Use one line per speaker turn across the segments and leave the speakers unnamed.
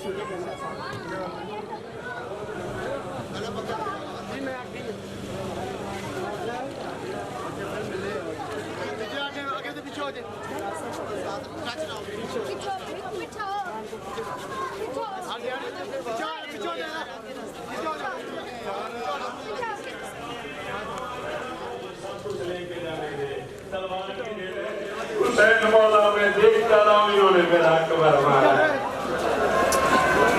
हुसैन मौला में देखता रहा हूँ इन्होंने मेरा अकबर मारा है,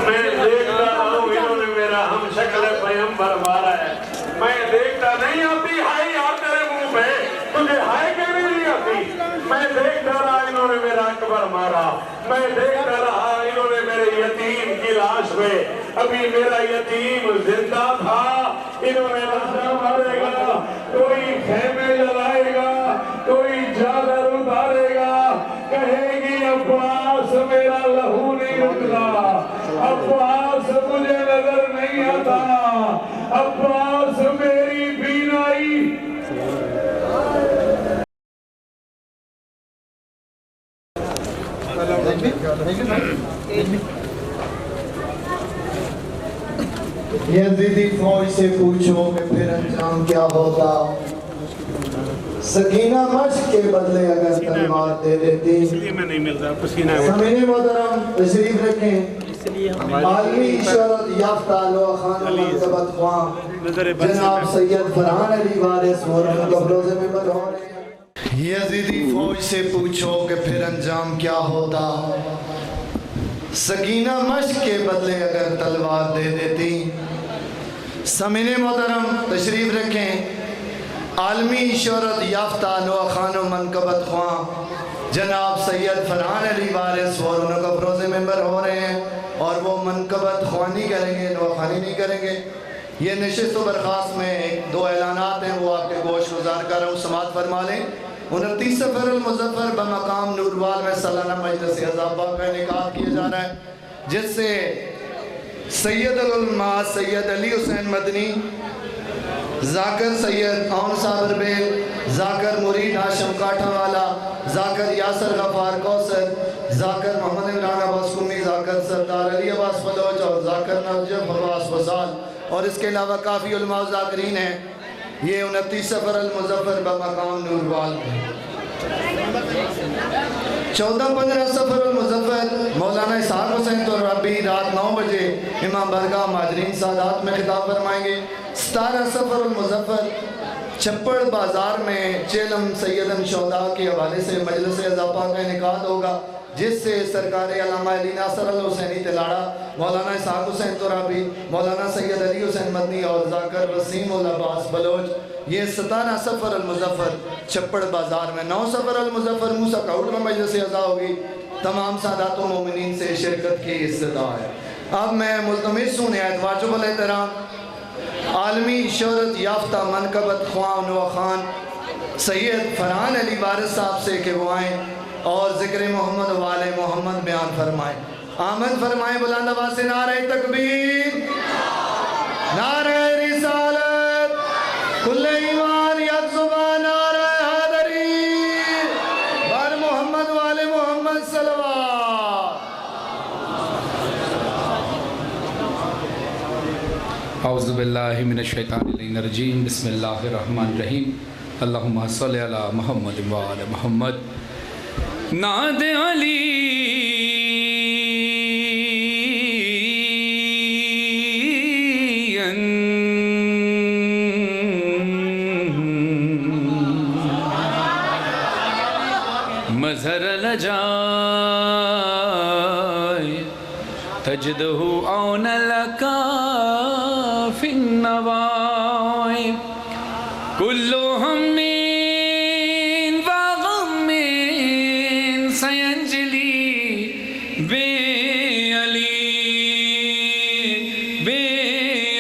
मैं देखता रहा हूँ इन्होंने मेरा हम शक्ल पैगंबर मारा है, मैं देखता नहीं आती हाय यार तेरे मुंह पे तुझे हाय कहने नहीं आती, मैं देखता रहा इन्होंने मेरा अकबर मारा, मैं देखता रहा इन्होंने मेरे यतीम की लाश में, अभी मेरा यतीम जिंदा था, इन्होंने लाशा मारेगा, कोई खेमे जलाएगा, कोई चादर उतारेगा, कहेगी अब्बास मेरा लहू नहीं रुकता, अब्बास मुझे नजर नहीं आता, अब्बास मेरी बीनाई।
यज़ीदी फौज से पूछो कि फिर अंजाम क्या होता, सकीना मश्क के बदले अगर तलवार दे देती, इसलिए मैं नहीं मिलता पसीना। समीने मोहतरम तशरीफ रखें, आलमी शोहरत याफ्ता लोहा खान मरतबत ख्वां जनाब सैयद फरहान अली वारिस मोहतरम कब्रोज़े में बद हो रहे हैं। यज़ीदी फौज से पूछो कि फिर अंजाम क्या होता, सकीना मश्क के बदले अगर तलवार दे देती। समीने मोहतरम तशरीफ रखें, आलमी शोहरत याफ्ता लोहा खान मनकबत ख्वां जनाब सैयद फरहान अली वारिस और उनका कब्रोज़े मेंबर हो रहे हैं और वो मनकबत ख्वानी करेंगे, लोहा खानी नहीं करेंगे। ये नशिस्त व बर्खास्त में दो ऐलानात हैं, वो आपके गोश गुजार कर रहा हूँ, समात फरमा लें। 29 सफ़र मुज़फ़्फ़र बमकाम नूरवाल में सालाना मजलिस अज़ाबा का इनेकाद किया जा रहा है, जिससे सैयद उल-उलमा सैयद अली हुसैन मदनी, जाकर सैयद औन साबर बेल, जाकर मुरीद हाशम काठावाला, जाकर यासर गफ़ार कौसर, जाकर मोहम्मद इमरान अब्बास कुमी, जाकर सरदार अली अब्बास बलोच और जाकर नजफ अब्बास बसाल और इसके अलावा काफ़ी उलमा व ज़ाकिरीन हैं। ये 29 सफ़र मुज़फ़्फ़र बमकाम नूरवाल 14-15 सफ़र मुज़फ़्फ़र मौलाना इसहाक़ हुसैन तो रबी रात 9 बजे इमाम बरगाह माजरीन सादात में खिताब फरमाएंगे। 17 सफ़र मुज़फ़्फ़र छप्पड़ बाज़ार में चेलम सैयदन शोदा के हवाले से मजलिस अज़ापा का इनेकाद होगा, जिससे सरकार अल्लामा अली नासर अल हुसैनी तिलाड़ा, मौलाना इसहाक़ हुसैन तुराबी, मौलाना सैयद अली हुसैन मदनी और जाकर वसीम उल अब्बास बलोच, ये 17 सफ़र मुज़फ़्फ़र छप्पड़ बाज़ार में, 9 सफ़र मुज़फ़्फ़र मूसा काउट में मजलिस अज़ा होगी। तमाम सादात व मोमिनीन से शिरकत की इस्तदा है। अब मैं मुल्तमिस हूँ नहायत वाजिबुल एहतराम आलमी शोहरत याफ्ता मनकबत ख्वां नवा खान सैयद फरहान अली वारिस साहब से कि वो आएँ और ज़िक्र मोहम्मद वाले मोहम्मद बयान फरमाएँ। आमद फरमाएँ बुलंद आवाज़ से नारे तकबीर, नारे रिसालत, कुल्ले ईमान यक ज़ुबान, नारे हैदरी, बर मोहम्मद वाले मोहम्मद सल्लल्लाहु।
औज़ु बिल्लाहि मिनश शैतानिर रजीम, बिस्मिल्लाहिर रहमानिर रहीम, अल्लाहुम्मा सल्लि अला मुहम्मद व आले मुहम्मद। नाद अली मज़हर लजाए तजदहु औन लका फिन नवाए कुल्लु हम्मिन व गम्मिन सयंजली बे अली बे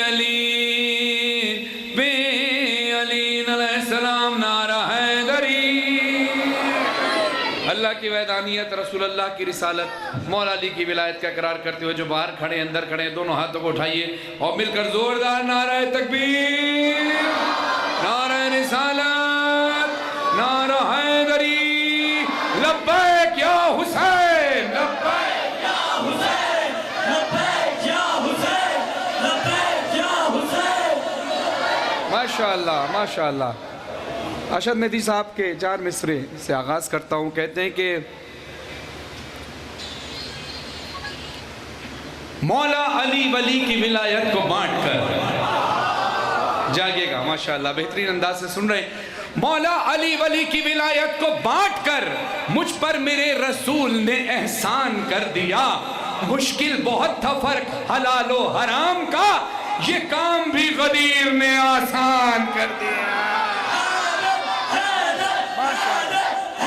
अली बे अली अलैहिस्सलाम। नारा हैदरी। अल्लाह की वहदानियत, रसूलुल्लाह की रिसालत, मौला अली की विलायत का इकरार करते हुए जो बाहर खड़े अंदर खड़े दोनों हाथों को उठाइए और मिलकर जोरदार नारा तकबीर, नारा रिसालत, नारा हैदरी, लब्बैक या हुसैन, लब्बैक या हुसैन, लब्बैक। माशाअल्लाह माशाअल्लाह। अशद मेहदी साहब के 4 मिसरे से आगाज़ करता हूँ। कहते हैं कि मौला अली वली की विलायत को बांट कर जागेगा। माशाअल्लाह बेहतरीन अंदाज से सुन रहे हैं। मौला अली वली की विलायत को बांट कर मुझ पर मेरे रसूल ने एहसान कर दिया। मुश्किल बहुत था फर्क हलाल व हराम का, ये काम भी गदीर ने आसान कर दिया।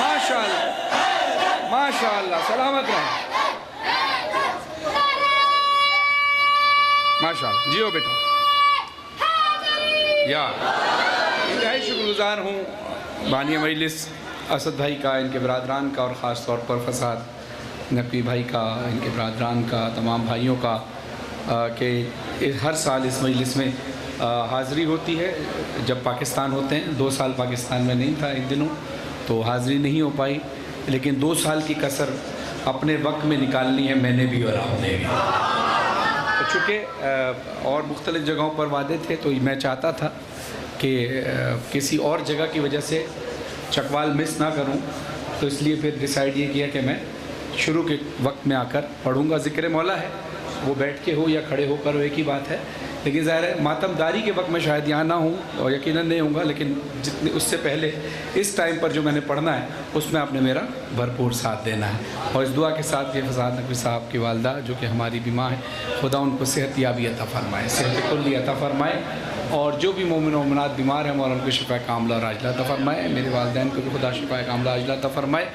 माशाअल्लाह माशाअल्लाह सलामत रहे। माशाअल्लाह जियो बेटा। या इंतहाई शुक्रगुजार हूँ बानिया मजलिस असद भाई का, इनके बरादरान का, और ख़ास तौर पर फसाद नकवी भाई का, इनके बरादरान का, तमाम भाइयों का कि हर साल इस मजलिस में हाज़िरी होती है। जब पाकिस्तान होते हैं, 2 साल पाकिस्तान में नहीं था इन दिनों, तो हाज़िरी नहीं हो पाई, लेकिन 2 साल की कसर अपने वक्त में निकालनी है मैंने भी और आपने भी। तो चूँकि और मुख्तलिफ़ जगहों पर वादे थे, तो मैं चाहता था कि किसी और जगह की वजह से चकवाल मिस ना करूं, तो इसलिए फिर डिसाइड ये किया कि मैं शुरू के वक्त में आकर पढ़ूंगा। ज़िक्र मौला है, वो बैठ के हो या खड़े होकर हो, एक ही बात है। लेकिन ज़ाहिर है मातमदारी के वक्त में शायद यहाँ ना हूँ और यकीनन नहीं होऊंगा, लेकिन जितने उससे पहले इस टाइम पर जो मैंने पढ़ना है उसमें आपने मेरा भरपूर साथ देना है। और इस दुआ के साथ कि फसाद नकवी साहब की वालदा जो कि हमारी बीमा है, खुदा उनको सेहत याबी अता फ़रमाए, सेहत कुल्ली अता फ़रमाए, और जो भी मोमिन व मोमिनात बीमार हैं और उनको शिफा कामला और आजला अता फ़रमाए। मेरे वालिदैन को भी खुदा शिफा कामला आजला अता फ़रमाए।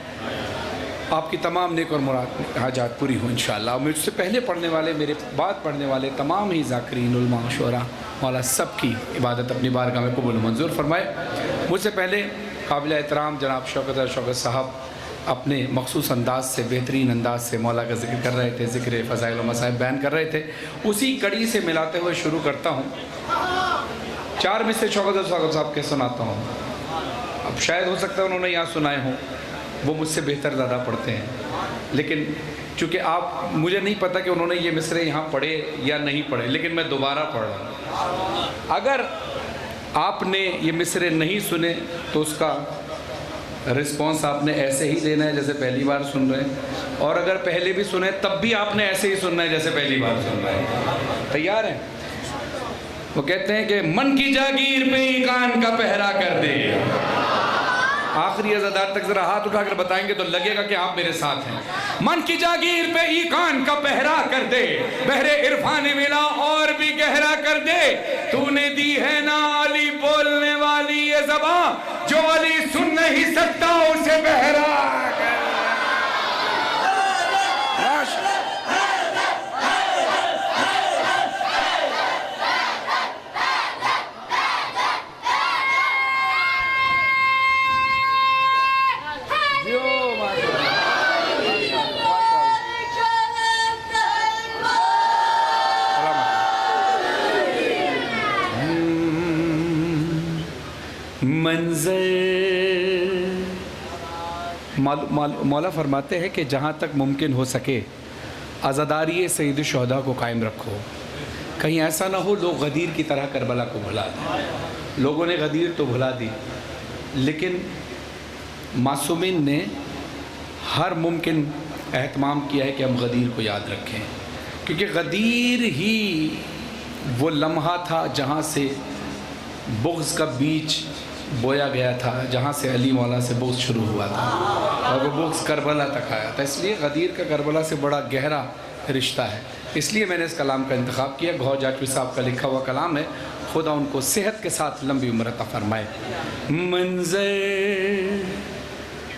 आपकी तमाम नेक और मुराद हाजात पूरी हो इंशाअल्लाह। मुझसे पहले पढ़ने वाले, मेरे बाद पढ़ने वाले तमाम ही ज़ाकिरीन उलमा शुरा मौला सब की इबादत अपनी बारगाह में कबूल मंजूर फरमाए। मुझसे पहले काबिल एहतराम जनाब शौकत साहब अपने मखसूस अंदाज से, बेहतरीन अंदाज से मौला का जिक्र कर रहे थे, ज़िक्र फ़ज़ाइल व मसाइब बयान कर रहे थे। उसी कड़ी से मिलाते हुए शुरू करता हूँ। 4 में से शौकत साहब के सुनाता हूँ। अब शायद हो सकता है उन्होंने यहाँ सुनाए हों, वो मुझसे बेहतर ज़्यादा पढ़ते हैं, लेकिन चूँकि आप, मुझे नहीं पता कि उन्होंने ये मिसरे यहाँ पढ़े या नहीं पढ़े, लेकिन मैं दोबारा पढ़ रहा हूँ। अगर आपने ये मिसरे नहीं सुने तो उसका रिस्पॉन्स आपने ऐसे ही देना है जैसे पहली बार सुन रहे हैं, और अगर पहले भी सुने तब भी आपने ऐसे ही सुनना है जैसे पहली बार सुन रहे हैं। तैयार हैं? वो कहते हैं कि मन की जागीर पे ही कान का पहरा कर दे। आखिरी अज़ादार तक जरा हाथ उठाकर बताएंगे तो लगेगा कि आप मेरे साथ हैं। मन की जागीर पे ही कान का पहरा कर दे, बहरे इरफान मिला और भी गहरा कर दे। तूने दी है ना अली बोलने वाली ये ज़बां, जो अली सुन नहीं सकता उसे बहरा कर। मौला फरमाते हैं कि जहाँ तक मुमकिन हो सके आज़ादारी सईद शुहदा को कायम रखो। कहीं ऐसा ना हो लोग गदीर की तरह करबला को भुला दें। लोगों ने गदीर तो भुला दी, लेकिन मासूमीन ने हर मुमकिन एहतमाम किया है कि हम गदीर को याद रखें, क्योंकि गदीर ही वो लम्हा था जहाँ से बुग़्ज़ का बीज बोया गया था, जहाँ से अली मौला से बुग़्ज़ शुरू हुआ था और वो बुग़्ज़ करबला तक आया था। इसलिए गदीर का करबला से बड़ा गहरा रिश्ता है। इसलिए मैंने इस कलाम का इंतखाब किया। गौहर जाटवी साहब का लिखा हुआ कलाम है। खुदा उनको सेहत के साथ लंबी उम्र अता फरमाए। मंज़र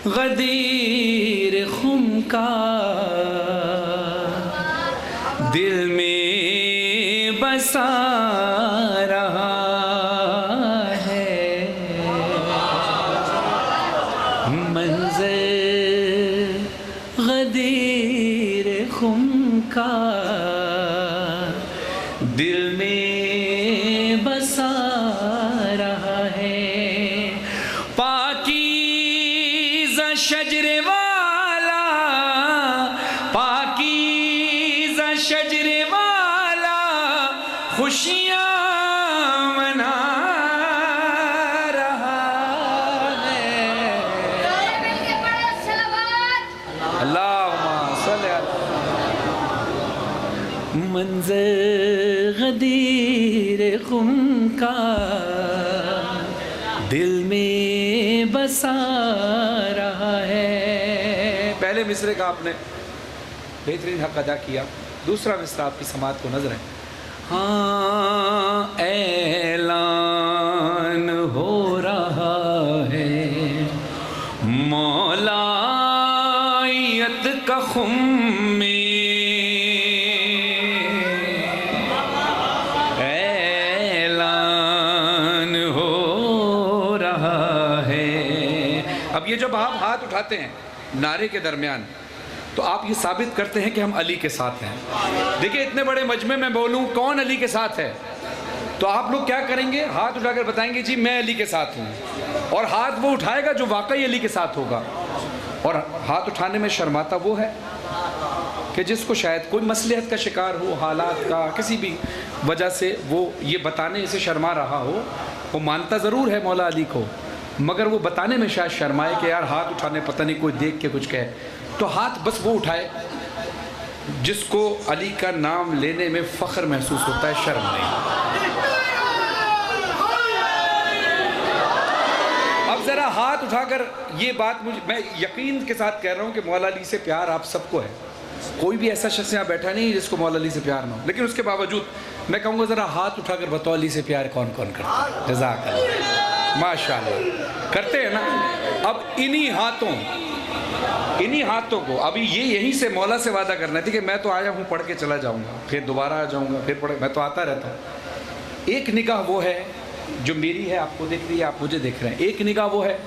गदीर खुम का दिल में बसा रहा का दिल में बसा रहा है। पाकीज़ा शजरे वाला, पाकीज़ा शजरे वाला खुशियाँ मना गदीर खुम का दिल में बसा रहा है। पहले मिसरे का आपने बेहतरीन हक अदा किया, दूसरा मिसरा आपकी समात को नजर है। हाँ ऐलान हो रहा है मौलायत का खुम में, ऐलान हो रहा है। अब ये जब आप हाथ उठाते हैं नारे के दरमियान तो आप ये साबित करते हैं कि हम अली के साथ हैं। देखिए इतने बड़े मजमे में बोलूं कौन अली के साथ है, तो आप लोग क्या करेंगे, हाथ उठाकर बताएंगे जी मैं अली के साथ हूं, और हाथ वो उठाएगा जो वाकई अली के साथ होगा। और हाथ उठाने में शर्माता वो है कि जिसको शायद कोई मसलियत का शिकार हो, हालात का किसी भी वजह से वो ये बताने से शर्मा रहा हो। वो मानता ज़रूर है मौला अली को, मगर वो बताने में शायद शर्माए कि यार हाथ उठाने पता नहीं कोई देख के कुछ कहे। तो हाथ बस वो उठाए जिसको अली का नाम लेने में फ़ख्र महसूस होता है, शर्म नहीं। अब ज़रा हाथ उठाकर ये बात मैं यकीन के साथ कह रहा हूँ कि मौला अली से प्यार आप सबको है। कोई भी ऐसा शख्स यहाँ बैठा नहीं जिसको मौला अली से प्यार ना हो, लेकिन उसके बावजूद मैं कहूँगा ज़रा हाथ उठाकर बताओ अली से प्यार कौन कौन करता है। जज़ाकल्लाह, माशाअल्लाह करते हैं ना। अब इन्हीं हाथों को अभी ये यहीं से मौला से वादा करना है कि मैं तो आया हूँ पढ़ के चला जाऊँगा, फिर दोबारा आ जाऊँगा, फिर पढ़, मैं तो आता रहता हूँ। एक निगाह वो है जो मेरी है, आपको देख रही है, आप मुझे देख रहे हैं। एक निगाह वो है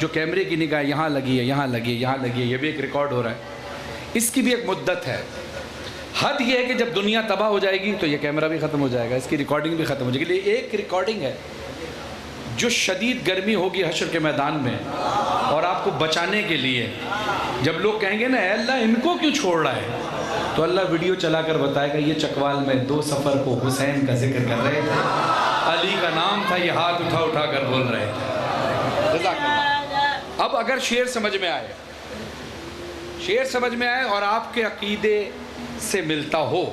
जो कैमरे की निगाह, यहाँ लगी है, यहाँ लगी है, यहाँ लगी है, ये भी एक रिकॉर्ड हो रहा है। इसकी भी एक मुद्दत है। हद ये है कि जब दुनिया तबाह हो जाएगी तो ये कैमरा भी ख़त्म हो जाएगा, इसकी रिकॉर्डिंग भी ख़त्म हो जाएगी। लेकिन एक रिकॉर्डिंग है जो शदीद गर्मी होगी हशर के मैदान में, और आपको बचाने के लिए जब लोग कहेंगे ना अल्लाह इनको क्यों छोड़ रहा है, तो अल्लाह वीडियो चलाकर बताएगा ये चकवाल में 2 सफ़र को हुसैन का जिक्र कर रहे थे, अली का नाम था, ये हाथ उठा उठा कर बोल रहे थे। अब अगर शेर समझ में आए, शेर समझ में आए और आपके अकीदे से मिलता हो,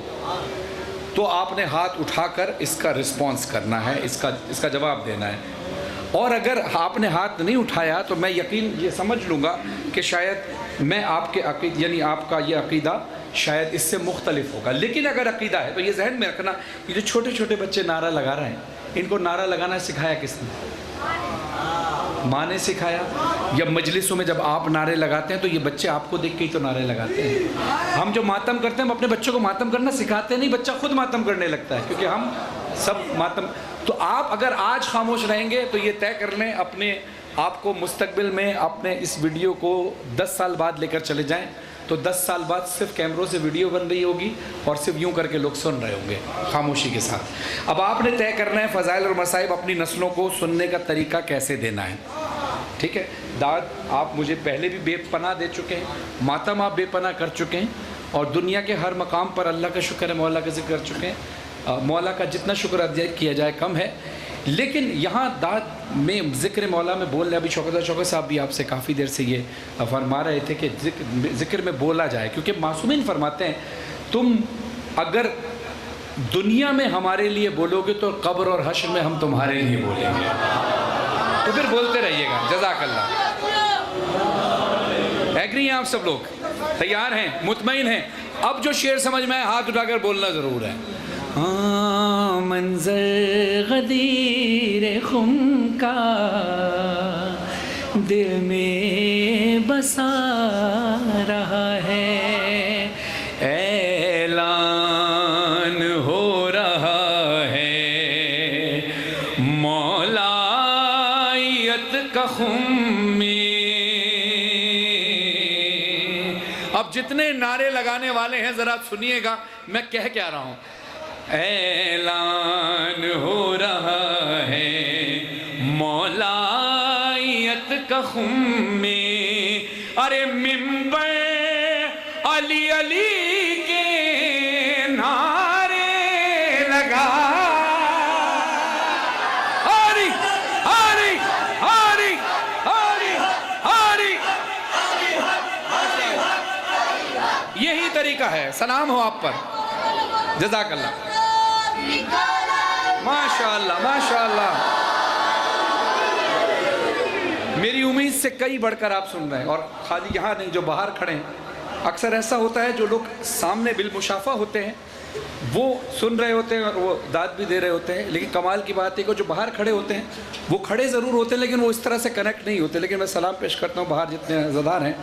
तो आपने हाथ उठाकर इसका रिस्पॉन्स करना है, इसका जवाब देना है। और अगर आपने हाथ नहीं उठाया तो मैं यकीन ये समझ लूँगा कि शायद मैं आपके अकीद यानी आपका ये अकीदा शायद इससे मुख्तलिफ होगा। लेकिन अगर अकीदा है तो ये जहन में रखना, ये जो छोटे छोटे बच्चे नारा लगा रहे हैं, इनको नारा लगाना सिखाया किसने? माँ ने सिखाया, या मजलिसों में जब आप नारे लगाते हैं तो ये बच्चे आपको देख के ही तो नारे लगाते हैं। हम जो मातम करते हैं हम अपने बच्चों को मातम करना सिखाते नहीं, बच्चा खुद मातम करने लगता है, क्योंकि हम सब मातम। तो आप अगर आज खामोश रहेंगे तो ये तय कर लें अपने आप को, मुस्तकबिल में अपने इस वीडियो को 10 साल बाद लेकर चले जाएं, तो 10 साल बाद सिर्फ कैमरों से वीडियो बन रही होगी और सिर्फ यूं करके लोग सुन रहे होंगे खामोशी के साथ। अब आपने तय करना है फ़ज़ाइल और मसाइब अपनी नस्लों को सुनने का तरीका कैसे देना है, ठीक है। दाद आप मुझे पहले भी बेपनाह दे चुके हैं, मातम आप बेपनाह कर चुके हैं, और दुनिया के हर मकाम पर अल्लाह का शुक्र है, मौला का जिक्र कर चुके हैं। मौला का जितना शुक्र अदा किया जाए कम है। लेकिन यहाँ दाद में ज़िक्र मौला में बोलने, अभी शौकत साहब भी आपसे काफ़ी देर से ये फरमा रहे थे कि ज़िक्र में बोला जाए, क्योंकि मासूमीन फरमाते हैं तुम अगर दुनिया में हमारे लिए बोलोगे तो कब्र और हश्र में हम तुम्हारे लिए बोलेंगे, तो फिर बोलते रहिएगा। जज़ाकल्लाह। एग्री हैं आप सब लोग? तैयार हैं, मुतमईन हैं? अब जो शेर समझ में आए हाथ उठाकर बोलना ज़रूर है। हाँ मंज़र गदीर खुम का दिल में बसा रहा है, ऐलान हो रहा है मौलायत का खुम में। अब जितने नारे लगाने वाले हैं ज़रा सुनिएगा मैं कह क्या रहा हूँ। ऐलान हो रहा है मौलायत का खुम में, अरे मिंबर अली अली के नारे लगा, हरी हरी हरी हरी हरी, यही तरीका है। सलाम हो आप पर, जज़ाकल्लाह। माशाअल्लाह माशाअल्लाह। मेरी उम्मीद से कई बढ़कर आप सुन रहे हैं, और खाली यहाँ नहीं जो बाहर खड़े हैं। अक्सर ऐसा होता है जो लोग सामने बिलमुशाफा होते हैं वो सुन रहे होते हैं और वो दाद भी दे रहे होते हैं, लेकिन कमाल की बात है कि जो बाहर खड़े होते हैं वो खड़े ज़रूर होते हैं लेकिन वो इस तरह से कनेक्ट नहीं होते। लेकिन मैं सलाम पेश करता हूँ बाहर जितने अज़ादार हैं,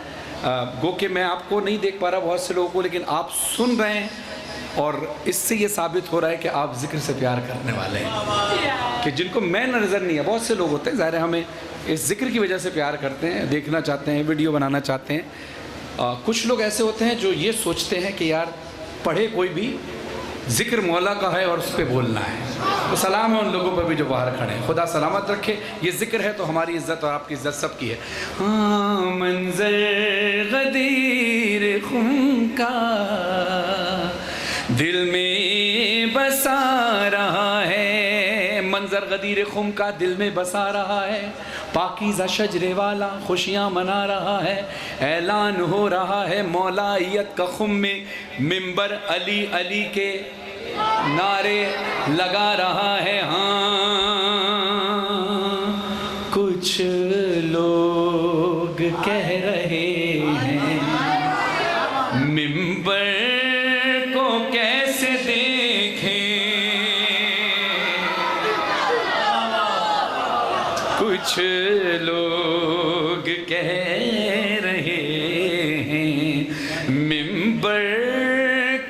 गो कि मैं आपको नहीं देख पा रहा बहुत से लोगों को, लेकिन आप सुन रहे हैं और इससे ये साबित हो रहा है कि आप ज़िक्र से प्यार करने वाले हैं, कि जिनको मैं नज़र नहीं है। बहुत से लोग होते हैं ज़ाहिर है हमें इस ज़िक्र की वजह से प्यार करते हैं, देखना चाहते हैं, वीडियो बनाना चाहते हैं। कुछ लोग ऐसे होते हैं जो ये सोचते हैं कि यार पढ़े कोई भी, ज़िक्र मौला का है और उस पर बोलना है। तो सलाम है उन लोगों पर भी जो बाहर खड़े हैं, खुदा सलामत रखे। ये ज़िक्र है तो हमारी इज़्ज़त और आपकी इज़्ज़त सबकी है। हाँ मंज़र गदीर खुम का दिल में बसा रहा है, मंजर गदीर खुम का दिल में बसा रहा है। पाकीज़ा शजरे वाला खुशियाँ मना रहा है, ऐलान हो रहा है मौलाइयत का खुम में, मिंबर अली अली के नारे लगा रहा है। हाँ कुछ लोग कह रहे हैं मिंबर को कैसे देखें, कुछ लोग कह रहे हैं मिंबर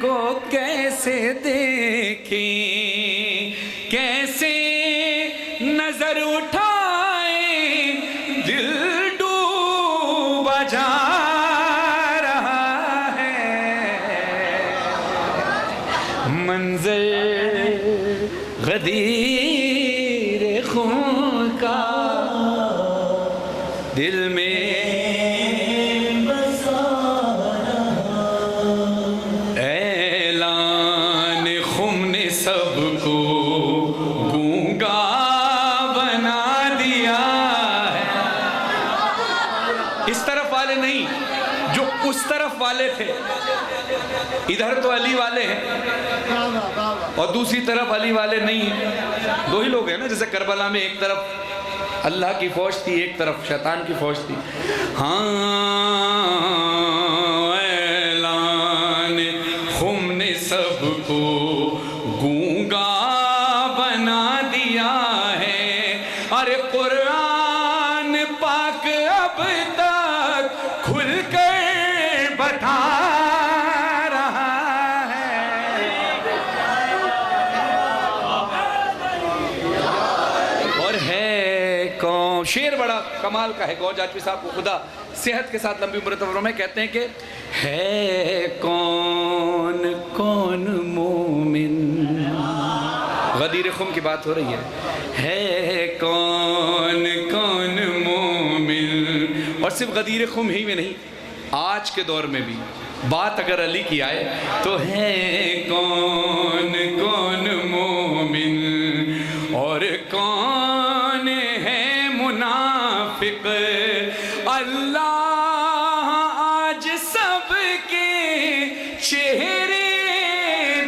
को कैसे देखें, कैसे नजर उठाए दिल डूबा जा रहा है। मंजर गदीर खून का दिल में बसा ऐलान खुम ने सबको गूंगा बना दिया है। इस तरफ वाले नहीं, जो उस तरफ वाले थे। इधर तो अली वाले हैं और दूसरी तरफ अली वाले नहीं हैं। दो ही लोग हैं ना, जैसे करबला में एक तरफ अल्लाह की फौज थी, एक तरफ शैतान की फौज थी। हाँ ऐलान खुम ने सबको गूंगा बना दिया है। अरे कुरान पाक अब तक खुल कर बता रहा है। और है कौन, शेर बड़ा कमाल का है। गौज आजमी साहब को खुदा सेहत के साथ लंबी उम्र तफर में कहते हैं कि है कौन कौन मोमिन, गदीर खुम की बात हो रही है कौन कौन मोमिन। और सिर्फ गदीर खुम ही में नहीं, आज के दौर में भी बात अगर अली की आए तो है कौन कौन मोमिन और कौन है मुनाफिक। अल्लाह आज सबके चेहरे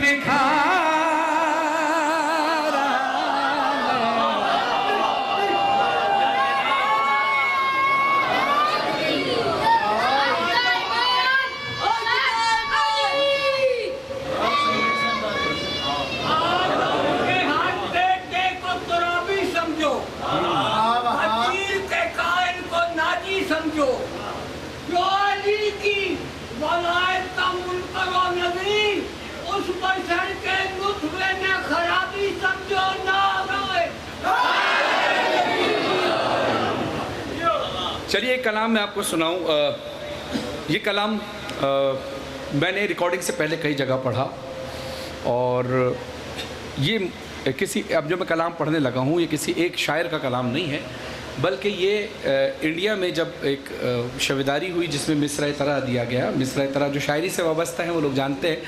दिखा चलिए एक कलाम मैं आपको सुनाऊं। ये कलाम मैंने रिकॉर्डिंग से पहले कई जगह पढ़ा और ये किसी, अब जो मैं कलाम पढ़ने लगा हूँ ये किसी एक शायर का कलाम नहीं है, बल्कि ये इंडिया में जब एक शवेदारी हुई जिसमें मिसरा तरह दिया गया। मिसरा तरह जो शायरी से वाबस्ता है वो लोग जानते हैं,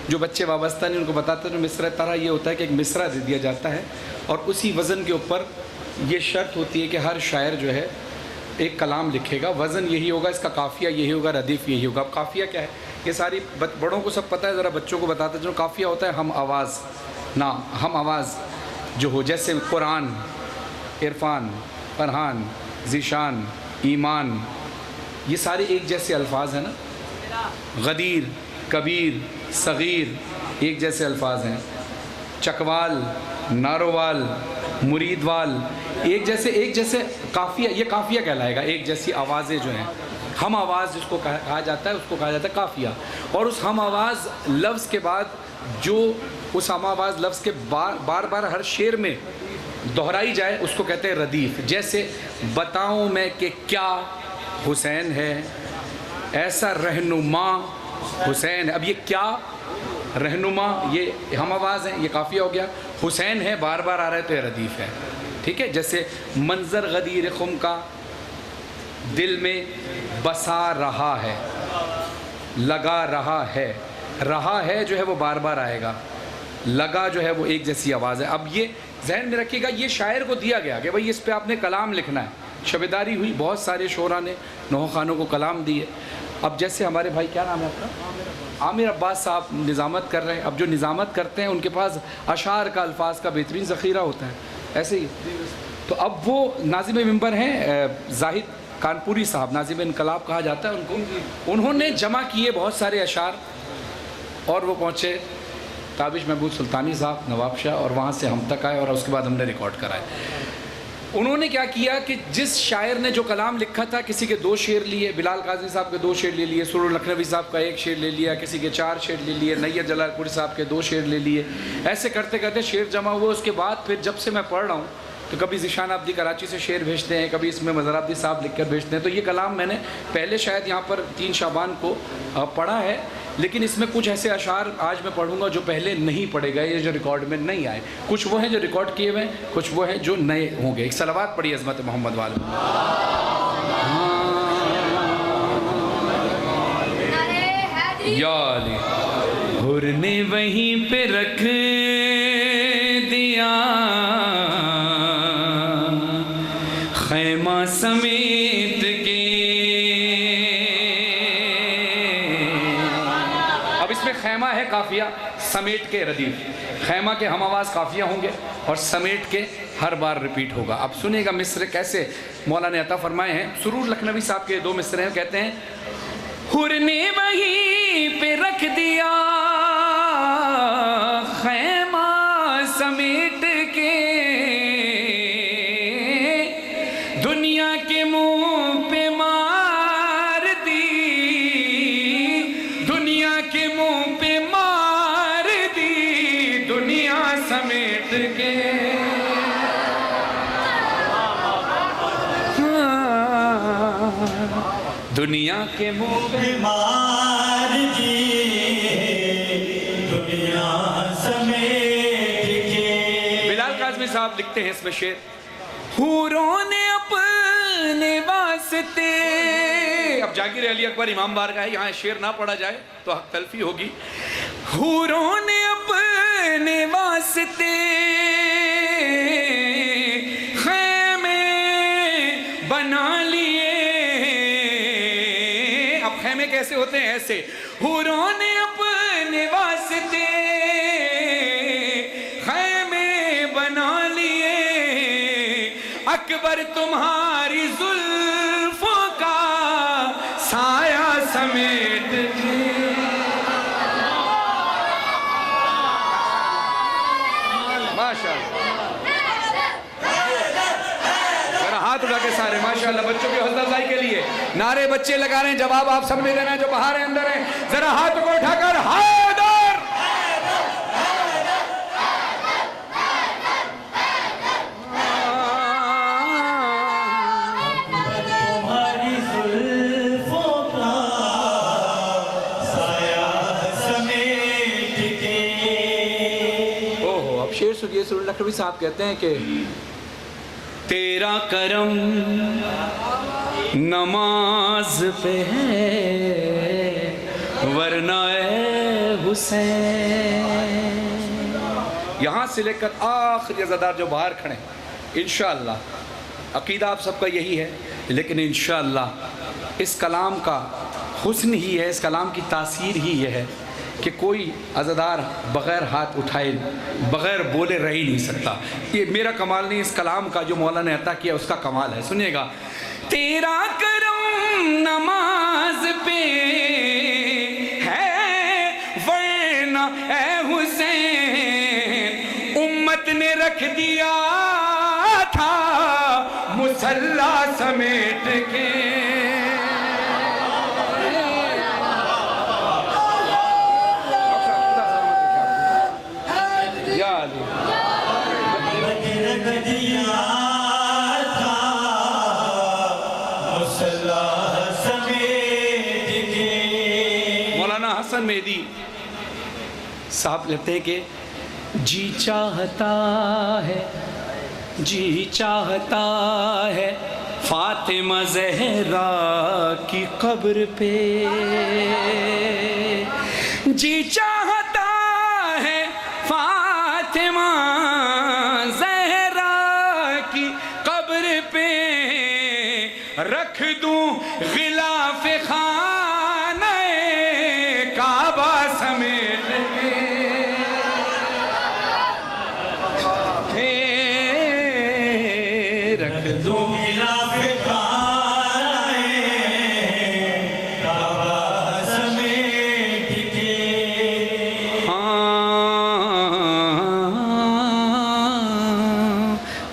जो बच्चे वाबस्ता नहीं उनको बताते हैं। मिसरा तरह ये होता है कि एक मिसरा दे दिया जाता है और उसी वज़न के ऊपर ये शर्त होती है कि हर शायर जो है एक कलाम लिखेगा, वज़न यही होगा, इसका काफ़िया यही होगा, रदीफ़ यही होगा। अब काफ़िया क्या है ये सारी बड़ों को सब पता है, ज़रा बच्चों को बताते हैं। जो काफ़िया होता है हम आवाज़, ना हम आवाज़ जो हो, जैसे कुरान, इरफान, फरहान, ज़ीशान, ईमान, ये सारे एक जैसे अल्फाज हैं ना। गदीर, कबीर, सगीर एक जैसे अल्फाज हैं। चकवाल, नारोवाल, मुरीदवाल एक जैसे काफ़िया, ये काफ़िया कहलाएगा। एक जैसी आवाज़ें जो हैं, हम आवाज़ जिसको कहा जाता है उसको कहा जाता है काफ़िया। और उस हम आवाज़ लफ्ज़ के बाद जो उस हम आवाज़ लफ्ज़ के बार बार हर शेर में दोहराई जाए उसको कहते हैं रदीफ़। जैसे बताऊं मैं कि क्या हुसैन है, ऐसा रहनुमा हुसैन है। अब ये क्या, रहनुमा, ये हम आवाज़ है, ये काफ़िया हो गया। हुसैन है बार बार आ रहा है तो ये रदीफ़ है, ठीक है। जैसे मंज़र गदीर खुम का दिल में बसा रहा है, लगा रहा है जो है वो बार बार आएगा, लगा जो है वो एक जैसी आवाज़ है। अब ये जहन में रखिएगा, ये शायर को दिया गया कि भाई इस पे आपने कलाम लिखना है। शबेदारी हुई, बहुत सारे शोरा ने नौह खानों को कलाम दिए। अब जैसे हमारे भाई, क्या नाम है आपका, आमिर अब्बास साहब निज़ामत कर रहे हैं। अब जो निज़ामत करते हैं उनके पास अशार का, अल्फाज का बेहतरीन ज़ख़ीरा होता है, ऐसे ही। तो अब वो नाज़िम मिंबर हैं जाहिद कानपुरी साहब, नाज़िम इनकलाब कहा जाता है उनको। उन्होंने जमा किए बहुत सारे अशार और वो पहुँचे ताबिश महबूब सुल्तानी साहब, नवाब शाह, और वहाँ से हम तक आए और उसके बाद हमने रिकॉर्ड कराए। उन्होंने क्या किया कि जिस शायर ने जो कलाम लिखा था, किसी के 2 शेर लिए, बिलाल काज़ी साहब के 2 शेर ले लिए, सुरुल लखनवी साहब का 1 शेर ले लिया, किसी के 4 शेर ले लिए, नैयर जलालपुरी साहब के 2 शेर ले लिए। ऐसे करते करते शेर जमा हुए। उसके बाद फिर जब से मैं पढ़ रहा हूँ तो कभी ज़ीशान अब्दी कराची से शेर भेजते हैं, कभी इसमें मज़हर अब्दी साहब लिख कर भेजते हैं। तो ये कलाम मैंने पहले शायद यहाँ पर 3 शाबान को पढ़ा है, लेकिन इसमें कुछ ऐसे अशार आज मैं पढ़ूंगा जो पहले नहीं पढ़े गए, ये जो रिकॉर्ड में नहीं आए। कुछ वो हैं जो रिकॉर्ड किए हुए हैं, कुछ वो हैं जो नए होंगे। एक सलावत पढ़ी अज़मत मोहम्मद वाले। हुर ने वहीं पे रख दिया खैमा समेट के। अब इसमें खैमा है काफिया, समेट के रदीफ। खैमा के हम आवाज़ काफिया होंगे और समेट के हर बार रिपीट होगा। अब सुनिएगा मिस्र कैसे मौला ने अता फरमाए हैं। सुरूर लखनवी साहब के 2 मिस्र हैं, कहते हैं हुर ने वहीं पे रख दिया खैमा समेट के, दुनिया के मुंह पे मार दी, दुनिया के मुंह पे मार दी, दुनिया समेट के। दुनिया के मुंह पे
मार दी, दुनिया समेट के।
बिलाल काज़मी साहब लिखते हैं इसमें शेर, हूरों ने अपने वास्ते। अब जाकिर अली अकबर इमाम बारगाह है, यहाँ शेर ना पढ़ा जाए तो हक तलफी होगी। हूरों ने अपने वास्ते खैमे बना लिए। अब खैमे कैसे होते हैं? ऐसे, हूरों ने अपने वास्ते खैमे बना लिए, अकबर तुम्हारी जुल्फों का साया समेट के। माशाअल्लाह, जरा हाथ उठा के सारे माशाअल्लाह बच्चों की हौसला अफजाई के लिए नारे बच्चे लगा रहे हैं। जवाब आप सब ने देना है जो बाहर है अंदर है। जरा हाथ को उठाकर हैदर। शेर सुनिए, सुरूर लखनवी साहब कहते हैं कि तेरा करम नमाज पे है वरना ए हुसैन। यहाँ से लेकर आखिरी अज़ादार जो बाहर खड़े, इंशाअल्लाह अकीदा आप सबका यही है, लेकिन इंशाअल्लाह इस कलाम का हुस्न ही है, इस कलाम की तासीर ही यह है कि कोई अज़ादार बग़ैर हाथ उठाए बग़ैर बोले रह ही नहीं सकता। ये मेरा कमाल नहीं, इस कलाम का जो मौला ने अता किया उसका कमाल है। सुनिएगा। तेरा करम नमाज पे है वरना ए हुसैन उम्मत ने रख दिया था मुसल्ला समेट के। मौलाना हसन मेहदी साहब लिखते हैं कि जी चाहता है फातिमा ज़हरा की कब्र पे, जी चाहता है फातिमा ज़हरा की कब्र पे रख दूं गिलाफ खाने काबा समेट के रख दूं
गिलाफ खाने काबा समेट के।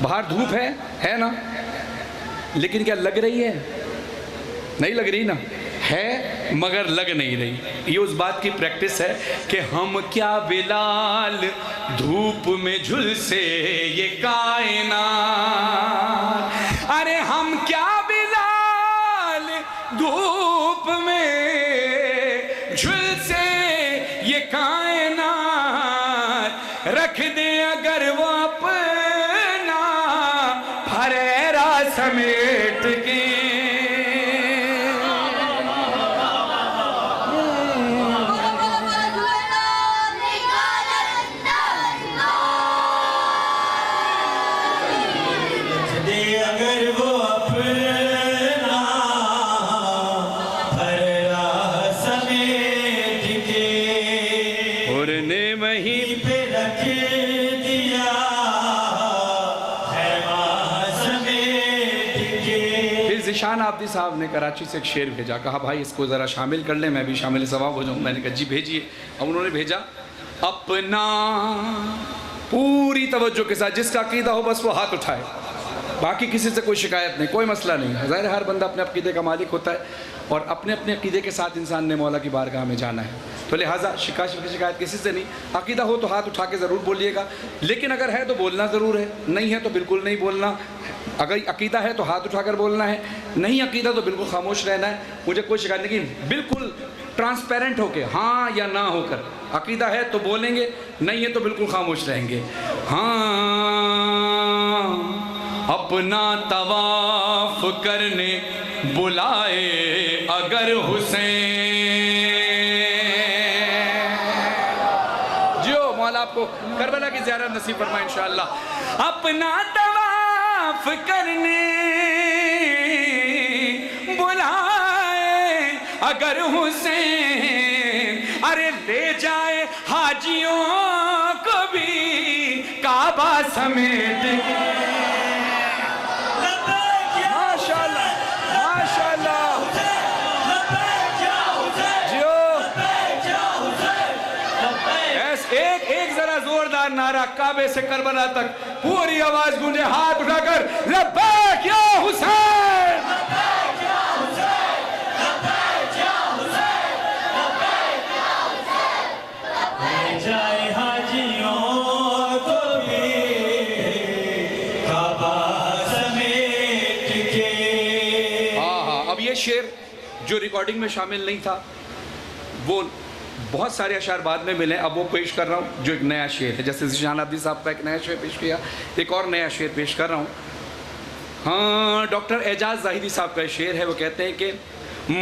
बाहर धूप है ना, लेकिन क्या लग रही है? नहीं लग रही ना, है मगर लग नहीं रही। ये उस बात की प्रैक्टिस है कि हम क्या बिलाल धूप में झुलसे ये कायनात, अरे हम क्या बिलाल धूप में झुलसे ये कायनात, रख दे अगर वो अपना फरेरा समेट के।
अगर वो अपना फरेरा समेट के
और ने वहीं
पे रख दिया है वहाँ समेट के।
फिर ज़िशान आब्दी साहब ने कराची से एक शेर भेजा, कहा भाई इसको ज़रा शामिल कर लें, मैं भी शामिल सवाब हो जाऊँ। मैंने कहा जी भेजिए। अब उन्होंने भेजा, अपना पूरी तवज्जो के साथ जिसका अकीदा हो बस वो हाथ उठाए, बाकी किसी से कोई शिकायत नहीं, कोई मसला नहीं। ज़ाहिर हर बंदा अपने अकीदे का मालिक होता है और अपने अपने अकीदे के साथ इंसान ने मौला की बारगाह में जाना है, तो लिहाजा शिकायत किसी से नहीं। अकीदा हो तो हाथ उठा के ज़रूर बोलिएगा, लेकिन अगर है तो बोलना ज़रूर है, नहीं है तो बिल्कुल नहीं बोलना। अगर अकीदा है तो हाथ उठाकर बोलना है, नहीं अकीदा तो बिल्कुल खामोश रहना है। मुझे कोई शिकायत नहीं, बिल्कुल ट्रांसपेरेंट होके हाँ या ना होकर। अकीदा है तो बोलेंगे, नहीं है तो बिल्कुल खामोश रहेंगे। हाँ अपना तवाफ करने बुलाए अगर हुसैन, जो मौला आपको करबला की ज़ियारत नसीब फरमाए इंशाअल्लाह। अपना तवाफ करने बुलाए अगर हुसैन, अरे ले जाए हाजियों को भी काबा समेट के। माशाअल्लाह माशाअल्लाह जियो। एक जरा जोरदार नारा काबे से करबला तक पूरी आवाज गूंजे, हाथ उठाकर लब्बैक या हुसैन।
जाए हाजियों को भी काबा समेट के।
हाँ, अब ये शेर जो रिकॉर्डिंग में शामिल नहीं था, वो बहुत सारे अशार बाद में मिले, अब वो पेश कर रहा हूँ जो एक नया शेर है। जैसे ज़िशान आब्दी साहब का एक नया शेर पेश किया, एक और नया शेर पेश कर रहा हूँ। हाँ, डॉक्टर एजाज ज़ाहिदी साहब का शेर है, वो कहते हैं कि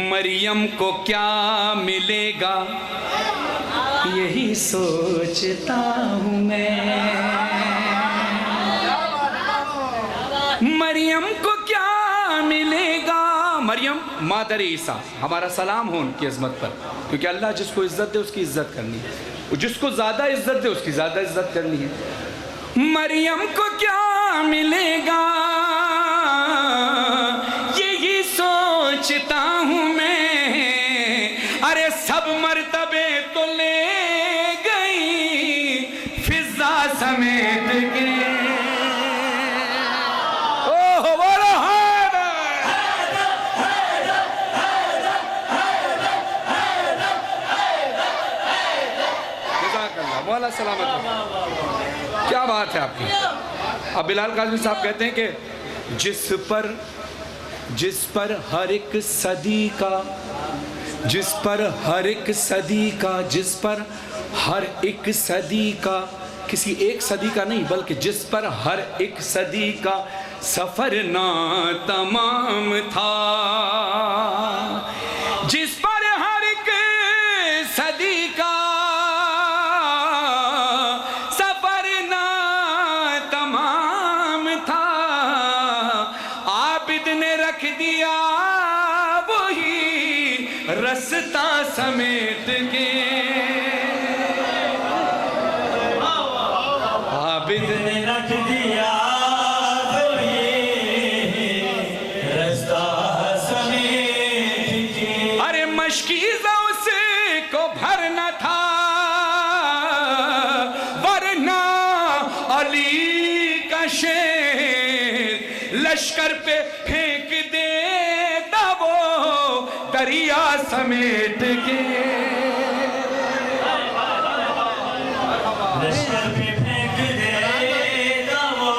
मरियम को क्या मिलेगा यही सोचता हूँ मैं, मरियम को क्या मिलेगा मरियम मादर ईसा, हमारा सलाम हो उनकी अज़मत पर, क्योंकि अल्लाह जिसको इज़्ज़त दे उसकी इज़्ज़त करनी है, और जिसको ज़्यादा इज़्ज़त दे उसकी ज़्यादा इज़्ज़त करनी है। मरियम को क्या मिलेगा यही सोचता हूँ मैं, अरे सब मर्तबे तो ले गई फिजा समेट के। ओह बोलो मौला सलामत हो। क्या बात है आपकी। अब बिलाल काज़मी साहब कहते हैं कि जिस पर हर एक सदी का, जिस पर हर एक सदी का, जिस पर हर एक सदी का, किसी एक सदी का नहीं बल्कि जिस पर हर एक सदी का सफर ना तमाम था, जिस पर हर एक सदी का सफर ना तमाम था, आबिद ने रख दिया वही रास्ता समेट के। आबिद ने
रख दिया रास्ता समेट के।
अरे मशकीज़ा उसको भरना था, वरना अली का शेर लश्कर पे फेंक देता वो दरिया समेट के।
लश्कर पे फेंक देता वो।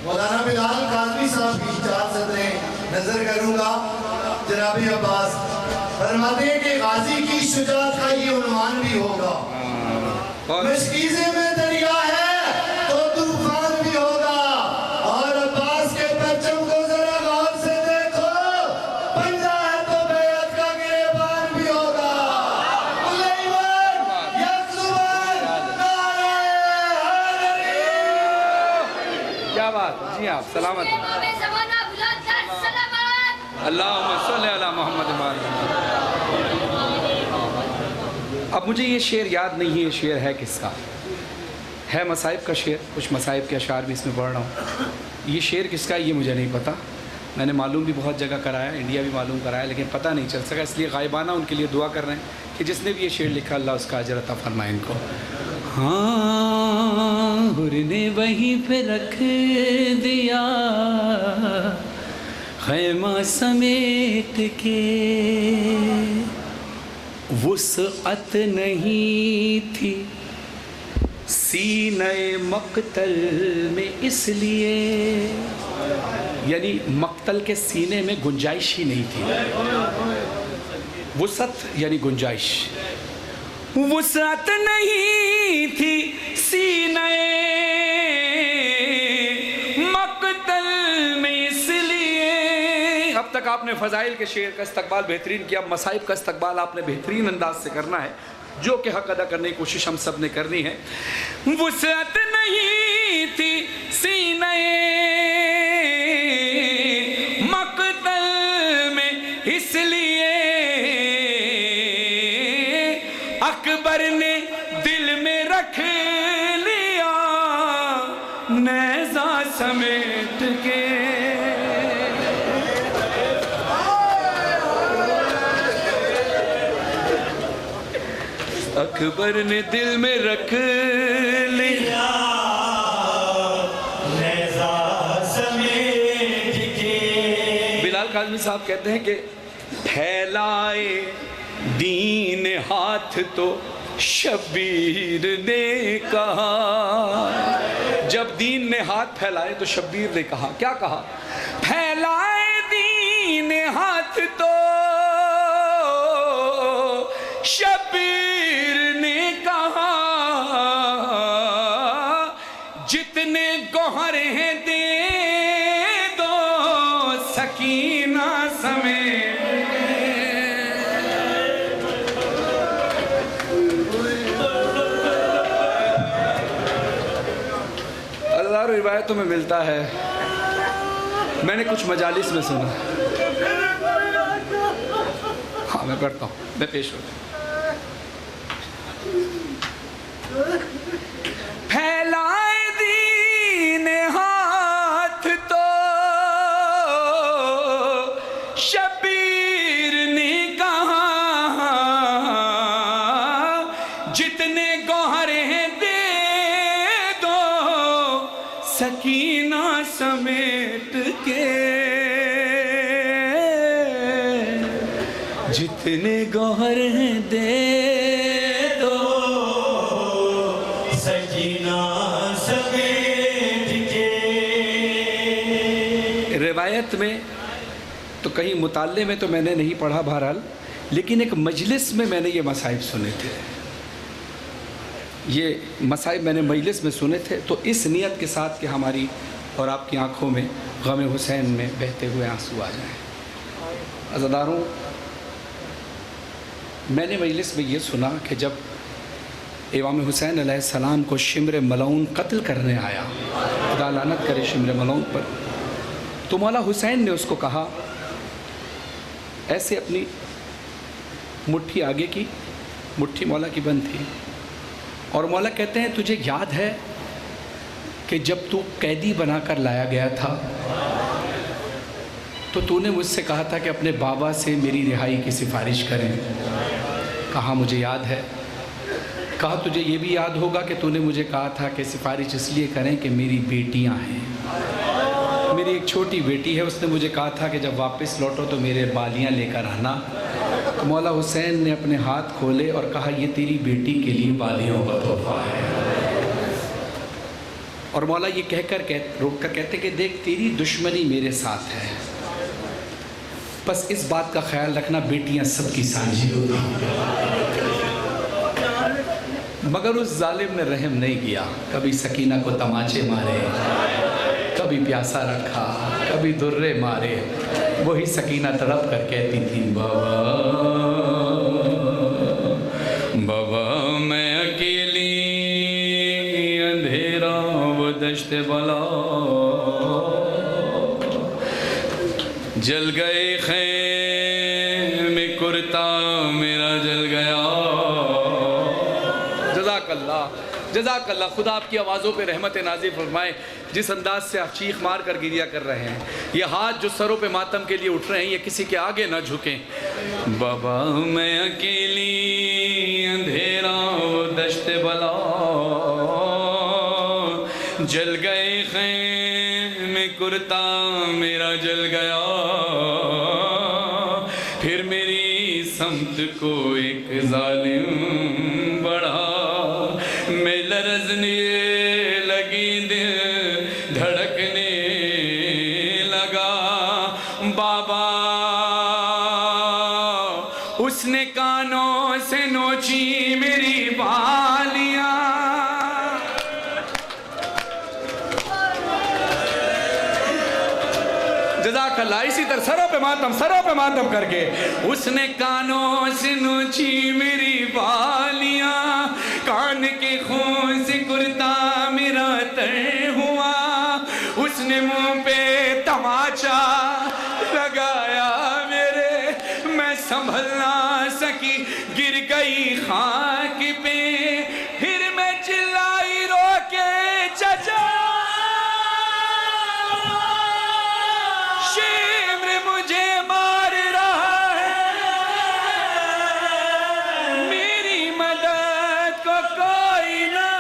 मौलाना बिलाल काज़मी साहब की 4 सदरें नजर करूंगा। जनाबी अब्बास फरमाते हैं कि गाजी की शुजाअत का ये उन्वान भी होगा, मशकीज़े में दरिया है तो तूफान भी होगा, और अब्बास के परचम को जरा गौर से देखो, पंजा है तो बैत का गिरेबान भी होगा। सुलेमान, यकजुबान, नारे हैदरी।
क्या बात जी, आप सलामत अल्लाहुम्मा सल्ली अला मोहम्मद। अब मुझे ये शेर याद नहीं है, ये शेर है किसका है, मसाइब का शेर, कुछ मसाइब के अशार भी इसमें पढ़ रहा हूँ। ये शेर किसका है ये मुझे नहीं पता, मैंने मालूम भी बहुत जगह कराया, इंडिया भी मालूम कराया, लेकिन पता नहीं चल सका, इसलिए गायबाना उनके लिए दुआ कर रहे हैं कि जिसने भी ये शेर लिखा अल्लाह उसका अजर अता फरमाए इनको। हाँ हुरने वहीं पे रख दिया खैमा समेट के, वुसअत नहीं थी सीने मक्तल में, इसलिए यानी मक्तल के सीने में गुंजाइश ही नहीं थी। वुसअत यानी गुंजाइश, वुसअत नहीं थी सीने मक्तल में, इसलिए। अब तक आपने फ़ज़ाइल के शेर का इस्तकबाल बेहतरीन किया, मसाइब का इस्तकबाल आपने बेहतरीन अंदाज से करना है, जो कि हक़ अदा करने की कोशिश हम सब ने करनी है। वुसअत नहीं थी सीने मक्तल में, इसलिए अकबर ने दिल में रख लिया नेज़ा समेट के। अकबर ने दिल में रख लिया
नेज़ा समेट के।
बिलाल काज़मी साहब कहते हैं कि फैलाए दीन हाथ तो शब्बीर ने कहा, जब दीन ने हाथ फैलाए तो शब्बीर ने कहा, क्या कहा? फैलाए दीन हाथ तो शब्बीर ने कहा, जितने गौहर हैं दे दो सकीना समेत। रिवायतों में मिलता है, मैंने कुछ मजालिस में सुना। हाँ मैं पढ़ता हूँ, मैं पेश होता हूँ। फैलाए दीन हाथ तो शबीर ने कहा, जितने गौहर हैं दे दो सकीना समेट के, जितने गौहर हैं दे दो
सकीना समेट के।
रिवायत में तो कहीं मुताले में तो मैंने नहीं पढ़ा बहरहाल, लेकिन एक मजलिस में मैंने ये मसाइब सुने थे। ये मसाइब मैंने मजलिस में सुने थे, तो इस नियत के साथ कि हमारी और आपकी आंखों में गम हुसैन में बहते हुए आंसू आ जाएं। अज़ादारों, मैंने मजलिस में ये सुना कि जब इमाम हुसैन अलैहिस्सलाम को शिम्र मलऊन कत्ल करने आया, खुदा लानत करे शिम्र मलऊन पर, तो मौला हुसैन ने उसको कहा, ऐसे अपनी मुट्ठी आगे की, मुट्ठी मौला की बंद थी, और मौला कहते हैं तुझे याद है कि जब तू कैदी बनाकर लाया गया था तो तूने मुझसे कहा था कि अपने बाबा से मेरी रिहाई की सिफारिश करें। कहा मुझे याद है। कहा तुझे ये भी याद होगा कि तूने मुझे कहा था कि सिफारिश इसलिए करें कि मेरी बेटियां हैं, मेरी एक छोटी बेटी है, उसने मुझे कहा था कि जब वापस लौटो तो मेरे बालियां लेकर आना। तो मौला हुसैन ने अपने हाथ खोले और कहा ये तेरी बेटी के लिए बालियों का तोहफा है। और मौला ये कहकर रोक कर कहते कि देख तेरी दुश्मनी मेरे साथ है, बस इस बात का ख्याल रखना बेटियां सबकी साझी होती। मगर उस जालिम ने रहम नहीं किया, कभी सकीना को तमाचे मारे, कभी प्यासा रखा, कभी दुर्रे मारे। वही सकीना तड़प कर कहती थी बाबा बाबा मैं अकेली, अंधेरा वो दश्त बला, जल गए खैमे कुर्ता मेरा जल गया। जज़ाकल्लाह, खुदा आपकी आवाज़ों पे रहमत नाज़िल फरमाए। जिस अंदाज से आप चीख मार कर गिरिया कर रहे हैं, ये हाथ जो सरों पे मातम के लिए उठ रहे हैं, ये किसी के आगे ना झुकें। बाबा मैं अकेली, अंधेरा वो दश्त बला, जल गए खैमे कुर्ता मेरा जल गया। फिर मेरी समत को एक जालिम बढ़ा, मैं लरज़ने लगी, दिल धड़कने लगा। बाबा उसने कानों से नोची मेरी बालियां, जज़ाकल्लाह। इसी तरह सरों पे मातम करके उसने कानों से नोची मेरी बालियां, कान के खून से कुर्ता मेरा तर हुआ। उसने मुंह पे तमाचा लगाया मेरे, मैं संभल ना सकी, गिर गई खाक पे। फिर मैं चिल्लाई रो के चचा शिम्र मुझे मार रहा है, मेरी मदद को कोई ना।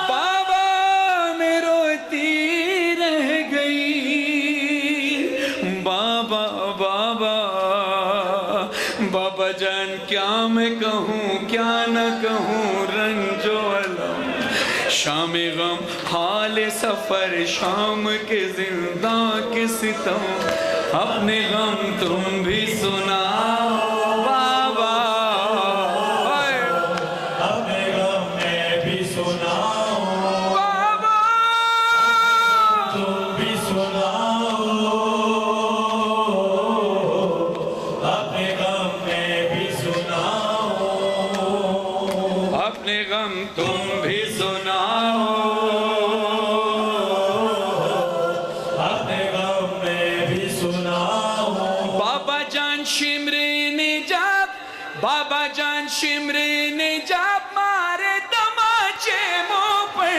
बाबा मैं रोती रह गई, बाबा बाबा बाबा जान क्या मैं कहूँ क्या न कहूँ, रंजो अलम शाम गम हाल सफर, शाम के जिंदा के सितम, अपने गम तुम भी सुनाओ बाबा।
अपने गम मैं भी सुनाऊं,
बाबा
तुम भी सुनाओ। अपने गम मैं भी सुनाऊं,
अपने गम तुम भी सुनाओ। बाबा जान शिमरे ने जब मारे तमाचे मुंह पे,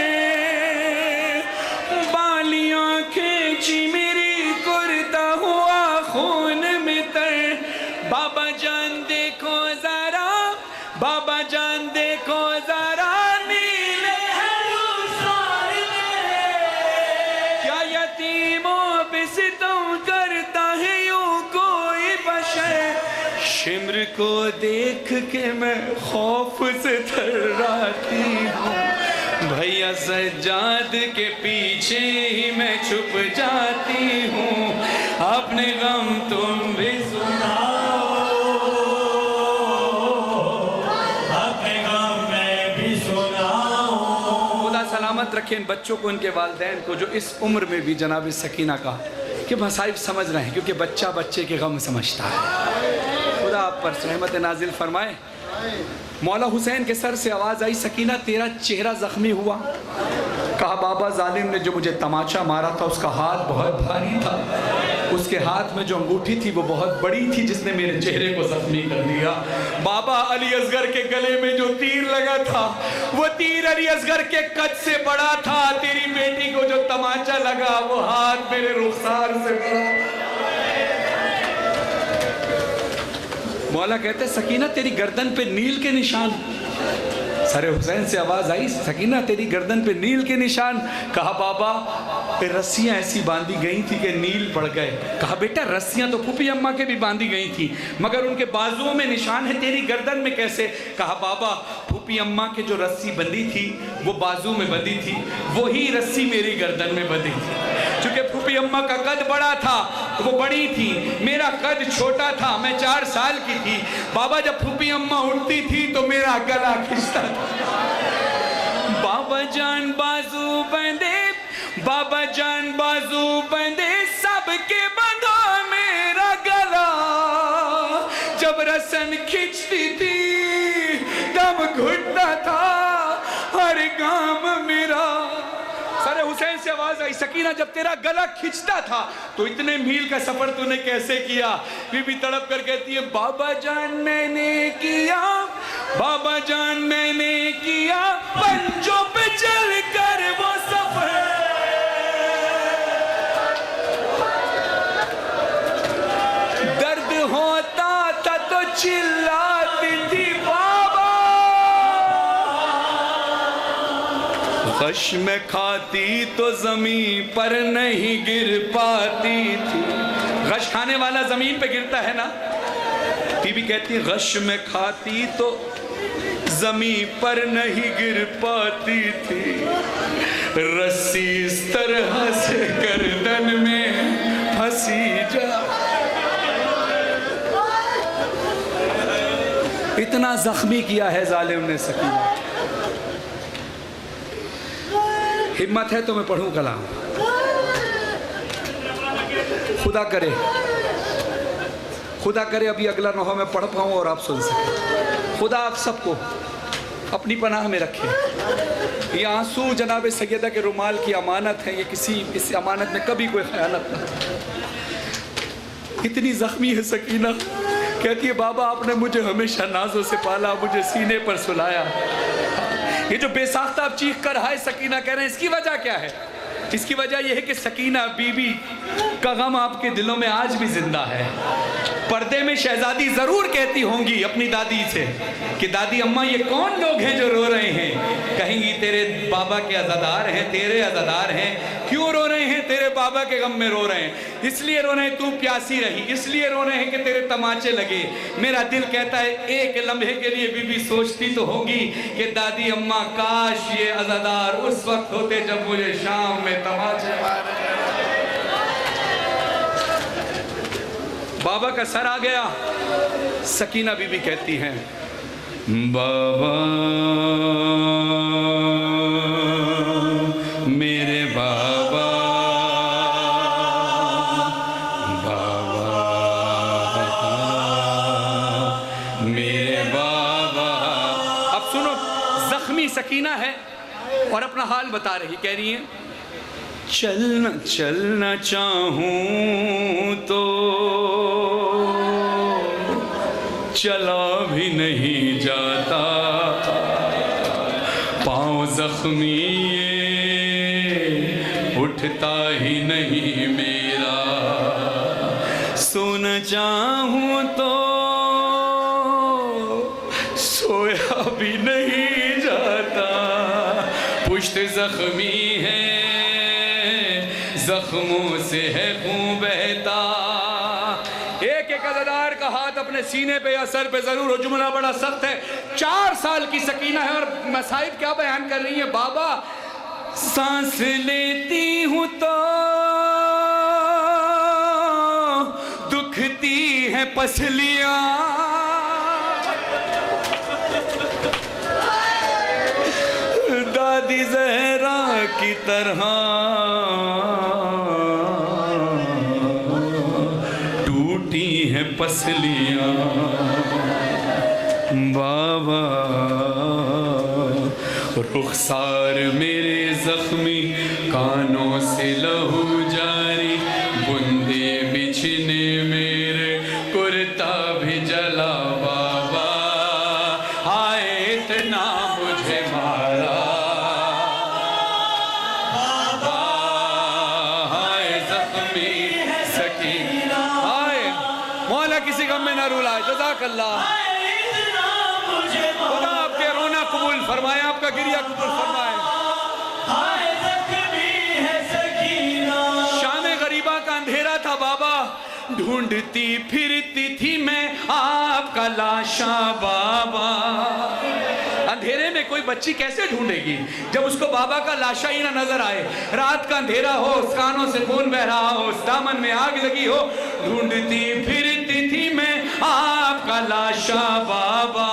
बालियां खींची मेरी कुर्ता हुआ खून में तर। बाबा जान देखो जरा, बाबा जान देखो जरा, नीले हैं रुखसार में, क्या यतीमों पे सितम करता है यूं कोई बशर। शिमर को देख के मैं खौफ से थर्राती हूँ, भैया सज्जाद के पीछे ही मैं छुप जाती हूँ। अपने गम तुम भी सुनाओ,
अपने गम मैं भी सुनाऊं।
खुदा सलामत रखे इन बच्चों को, इनके वालिदैन को, जो इस उम्र में भी जनाब सकीना का कि मसाइब समझ रहे हैं, क्योंकि बच्चा बच्चे के गम समझता है। खुदा आप पर रहमत नाजिल फरमाए। मौला हुसैन के सर से आवाज़ आई, सकीना तेरा चेहरा ज़ख्मी हुआ। कहा बाबा जालिम ने जो मुझे तमाचा मारा था उसका हाथ बहुत भारी था, उसके हाथ में जो अंगूठी थी वो बहुत बड़ी थी जिसने मेरे चेहरे को जख्मी कर दिया। बाबा अली असगर के गले में जो तीर लगा था वो तीर अली असगर के कद से बड़ा था। तेरी बेटी को जो तमाचा लगा वो हाथ मेरे रुखसार से बड़ा। मौला कहते सकीना तेरी गर्दन पे नील के निशान। सरे हुसैन से आवाज आई, सकीना तेरी गर्दन पे नील के निशान। कहा बाबा पे रस्सियां ऐसी बांधी गई थी कि नील पड़ गए। कहा बेटा रस्सियां तो फूफी अम्मा के भी बांधी गई थी, मगर उनके बाजुओं में निशान है, तेरी गर्दन में कैसे? कहा बाबा फूफी अम्मा के जो रस्सी बंधी थी वो बाजू में बंधी थी, वही रस्सी मेरी गर्दन में बंधी थी। चूंकि फूफी अम्मा का कद बड़ा था तो वो बड़ी थी, मेरा कद छोटा था, मैं 4 साल की थी। बाबा जब फूफी अम्मा उठती थी तो मेरा गला खिंचता था। बाबा जान बाजू बंदे, बाबा जान बाजू बंदे, सबके बंधो मेरा गला। जब रसन खींचती थी दम घुटता था हर गाम मेरा। सरे हुसैन से आवाज आई, सकीना जब तेरा गला खिंचता था तो इतने मील का सफर तूने कैसे किया? बीबी तड़प कर कहती है बाबा जान मैंने किया, बाबा जान मैंने किया, पंजों पे चल कर वो सफर। दर्द होता था तो चिल्लाती थी बाबा, गश में खाती तो जमीन पर नहीं गिर पाती थी। गश खाने वाला जमीन पे गिरता है ना। बीबी कहती है गश में खाती तो जमीन पर नहीं गिर पाती थी, रस्सी इस तरह से गर्दन में फंसी जा। इतना जख्मी किया है जालिम ने सकीना। हिम्मत है तो मैं पढ़ूं कलाम, खुदा करे, खुदा करे अभी अगला नोहा मैं पढ़ पाऊँ और आप सुन सकें। खुदा आप सबको अपनी पनाह में रखे। ये आंसू जनाब सैयदा के रुमाल की अमानत है, ये किसी इस अमानत में कभी कोई ख़यानत नहीं। इतनी ज़ख्मी है सकीना, कहती है बाबा आपने मुझे हमेशा नाजों से पाला, मुझे सीने पर सुलाया। ये जो बेसाख्ता आप चीख कर हाय सकीना कह रहे हैं, इसकी वजह क्या है? इसकी वजह यह है कि सकीना बीबी का गम आपके दिलों में आज भी जिंदा है। पर्दे में शहजादी जरूर कहती होंगी अपनी दादी से कि दादी अम्मा ये कौन लोग हैं जो रो रहे हैं? कहेंगी तेरे बाबा के अज़ादार हैं, तेरे अज़ादार हैं। क्यों रो रहे हैं? तेरे बाबा के गम में रो रहे हैं। इसलिए रो रहे हैं तू प्यासी रही, इसलिए रो रहे हैं कि तेरे तमाचे लगे। मेरा दिल कहता है एक लम्हे के लिए बीबी सोचती तो होगी कि दादी अम्मा काश ये अज़ादार उस वक्त होते जब मुझे शाम में तमाचे मारे। बाबा का सर आ गया। सकीना बीबी कहती हैं बाबा मेरे बाबा, बाबा मेरे बाबा। अब सुनो, जख्मी सकीना है और अपना हाल बता रही, कह रही है चलना चलना चाहूं तो चला भी नहीं जाता, पाँव जख्मी ये उठता ही नहीं मेरा, सोना चाहूं तो सोया भी नहीं जाता, पुश्त जख्मी है जख्मों से है खून बहता। एक एक अज़ादार का हाथ अपने सीने पे या सर पे जरूर हो। जुमला बड़ा सख्त है। 4 साल की सकीना है और मसाइब क्या बयान कर रही है। बाबा सांस लेती हूँ तो दुखती है पसलियां, दादी जहरा की तरह टूटी है पसलियां। बाबा रुखसार मेरे जख्मी, कानों से लहू जारी, बूंदे बिछने मेरे कुर्ता भी जला। बाबा हाय इतना मुझे मारा, बाबा हाय जख्मी सकीना, हाय मौला किसी गम में न रुलाए। जज़ाकल्लाह, खुदा आपके रोना कबूल फरमाए, आपका गिरिया कबूल फरमाए। शाम गरीबा का अंधेरा था बाबा, ढूंढती फिरती थी मैं आपका लाशा। बाबा अंधेरे में कोई बच्ची कैसे ढूंढेगी जब उसको बाबा का लाशा ही ना नजर आए। रात का अंधेरा हो, उस कानों से खून बह रहा हो, उस दामन में आग लगी हो, ढूंढती फिरती थी मैं आपका लाशा। बाबा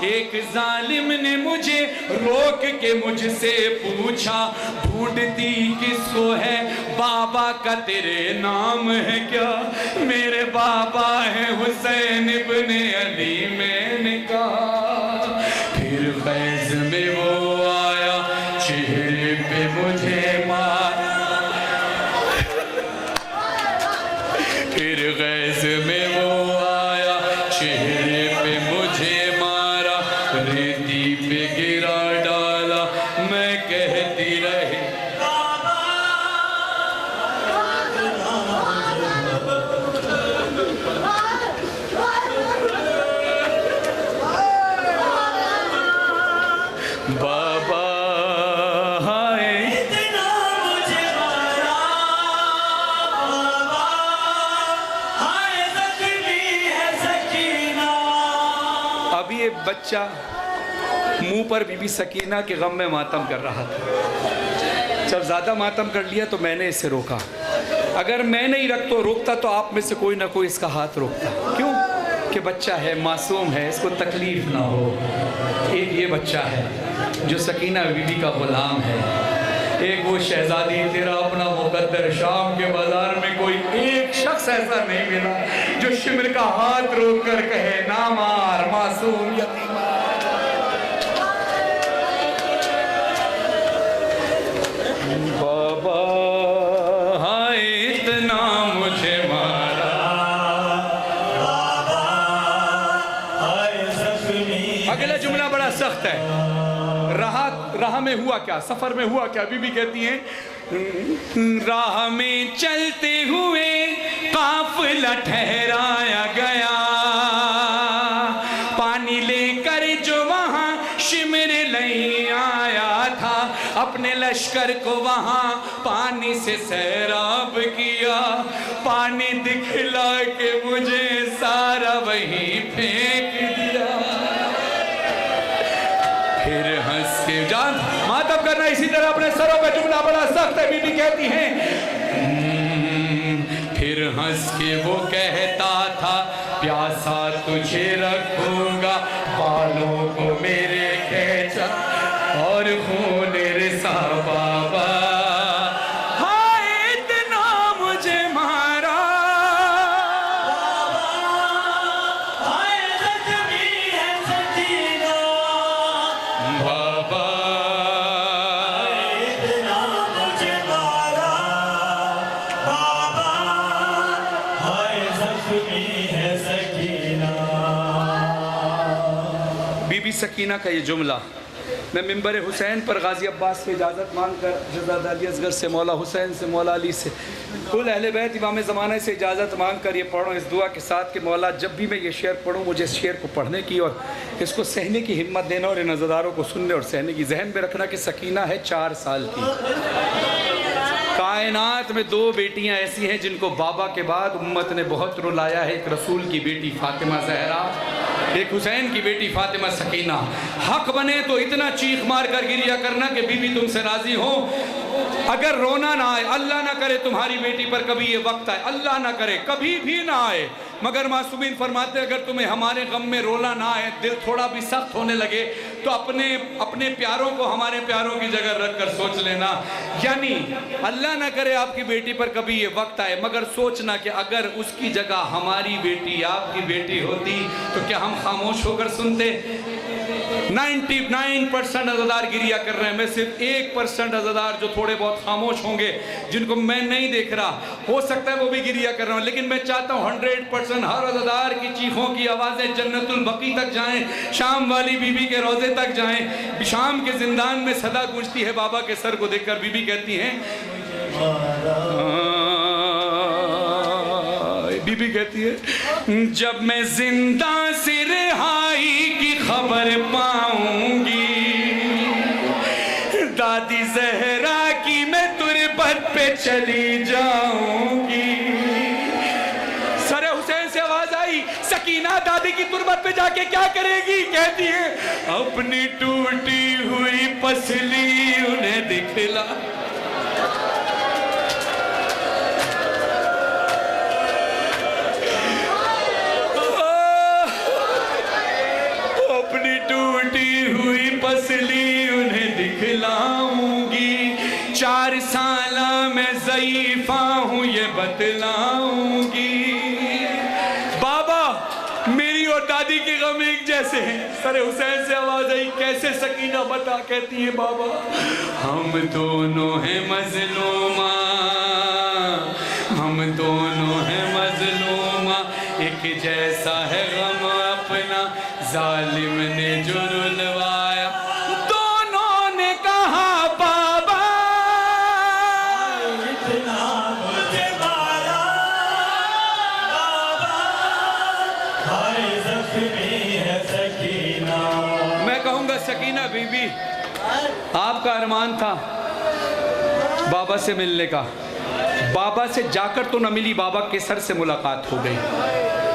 एक जालिम ने मुझे रोक के मुझसे पूछा, ढूंढती किसको है बाबा का तेरे नाम है क्या? मेरे बाबा है हुसैन इब्ने अली। मैंने कहा फिर फैज में वो आया, चेहरे पे मुझे मारा, फिर गैस में वो आया, चेहरे पे मुझे मारा, रेती पे गिरा डाला, मैं कहती रही बाबा हाय
इतना मुझे मारा, बाबा हाय जख्मी है सकीना।
अब ये बच्चा मुंह पर बीबी सकीना के गम में मातम कर रहा था। जब ज़्यादा मातम कर लिया तो मैंने इसे रोका। अगर मैं नहीं रोकता तो आप में से कोई ना कोई इसका हाथ रोकता। क्यों? कि बच्चा है, मासूम है, इसको तकलीफ ना हो। एक ये बच्चा है जो सकीना बीबी का गुलाम है, एक वो शहजादी तेरा अपना मुकद्दर। शाम के बाजार में कोई एक शख्स ऐसा नहीं मिला जो शिमर का हाथ रोक कर कहे ना मार मासूम यतीमा। बाबा हाय इतना मुझे मारा,
बाबा हाय जख्मी।
अगला जुमला बड़ा सख्त है। राह में हुआ क्या, सफर में हुआ क्या? बीबी कहती हैं राह में चलते हुए काफिला ठहराया गया, पानी लेकर जो वहां शिमर नहीं आया था, अपने लश्कर को वहां पानी से सैराब किया, पानी दिखला के मुझे सारा वहीं फेंक दिया। फिर हंस के जान मातम करना इसी तरह अपने सरों पे। जुमला बड़ा सख्त है। बीबी कहती हैं फिर हंस के वो कहता था प्यासा तुझे रखूंगा, बालों को मेरे खींचा और खून रिसा। बाबा हाय इतना मुझे मारा,
हाय जख्मी है सकीना।
बाबा
इतना मुझे मारा, बाबा हाय जख्मी है सकीना।
बीबी सकीना का ये जुमला मैं मिंबर हुसैन पर गाज़ी अब्बास से इजाज़त मांग कर जज़ाद अली असगर से, मौला हुसैन से, मौला अली से, कुल अहले बैत इमाम ज़माना से इजाज़त मांग कर ये पढ़ूँ इस दुआ के साथ कि मौला जब भी मैं ये शेर पढ़ूँ मुझे इस शेर को पढ़ने की और इसको सहने की हिम्मत देना और इन नज़ारों को सुनने और सहने की। जहन में रखना कि सकीना है 4 साल की। कायनात में 2 बेटियां ऐसी हैं जिनको बाबा के बाद उम्मत ने बहुत रुलाया है, एक रसूल की बेटी फातिमा ज़हरा, एक हुसैन की बेटी फातिमा सकीना। हक बने तो इतना चीख मार कर गिरिया करना कि बीबी तुमसे राजी हो, अगर रोना ना आए, अल्लाह ना करे तुम्हारी बेटी पर कभी ये वक्त आए, अल्लाह ना करे कभी भी ना आए, मगर मासूमीन फरमाते अगर तुम्हें हमारे गम में रोना ना आए, दिल थोड़ा भी सख्त होने लगे तो अपने प्यारों को हमारे प्यारों की जगह रख कर सोच लेना। यानी अल्लाह ना करे आपकी बेटी पर कभी ये वक्त आए, मगर सोचना कि अगर उसकी जगह हमारी बेटी आपकी बेटी होती तो क्या हम खामोश होकर सुनते? 99% अज़ादार गिरिया कर रहे हैं, मैं सिर्फ 1% अज़ादार जो थोड़े बहुत खामोश होंगे जिनको मैं नहीं देख रहा, हो सकता है वो भी गिरिया कर रहा हूँ, लेकिन मैं चाहता हूँ 100% हर अज़ादार की चीखों की आवाज़ें जन्नतुल बकी तक जाएं, शाम वाली बीबी के रोज़े तक जाएं। शाम के जिंदान में सदा गूंजती है बाबा के सर को देखकर, बीबी कहती हैं, बीबी कहती है जब मैं जिंदा से रिहाई की खबर पाऊंगी, दादी ज़हरा की मैं तुरबत पे चली जाऊंगी। सरे हुसैन से आवाज आई, सकीना दादी की तुरबत पे जाके क्या करेगी? कहती है अपनी टूटी हुई पसली उन्हें दिखला, अपनी टूटी हुई पसली उन्हें दिखलाऊंगी, 4 साल में ज़ईफ़ा हूँ ये बतलाऊंगी। बाबा मेरी और दादी के गम एक जैसे हैं। सरे हुसैन से आवाज आई, कैसे सकीना बता? कहती है बाबा हम दोनों हैं मजलूमा, हम दोनों हैं मजलूमा, एक जैसा है गम अपना जालिम ने जो रुलवाया। दोनों ने कहा बाबा
इतना मुझे मारा बाबा, हाय ज़ख्मी है सकीना।
मैं कहूँगा सकीना बीबी आपका अरमान था बाबा से मिलने का, बाबा से जाकर तो न मिली, बाबा के सर से मुलाकात हो गई।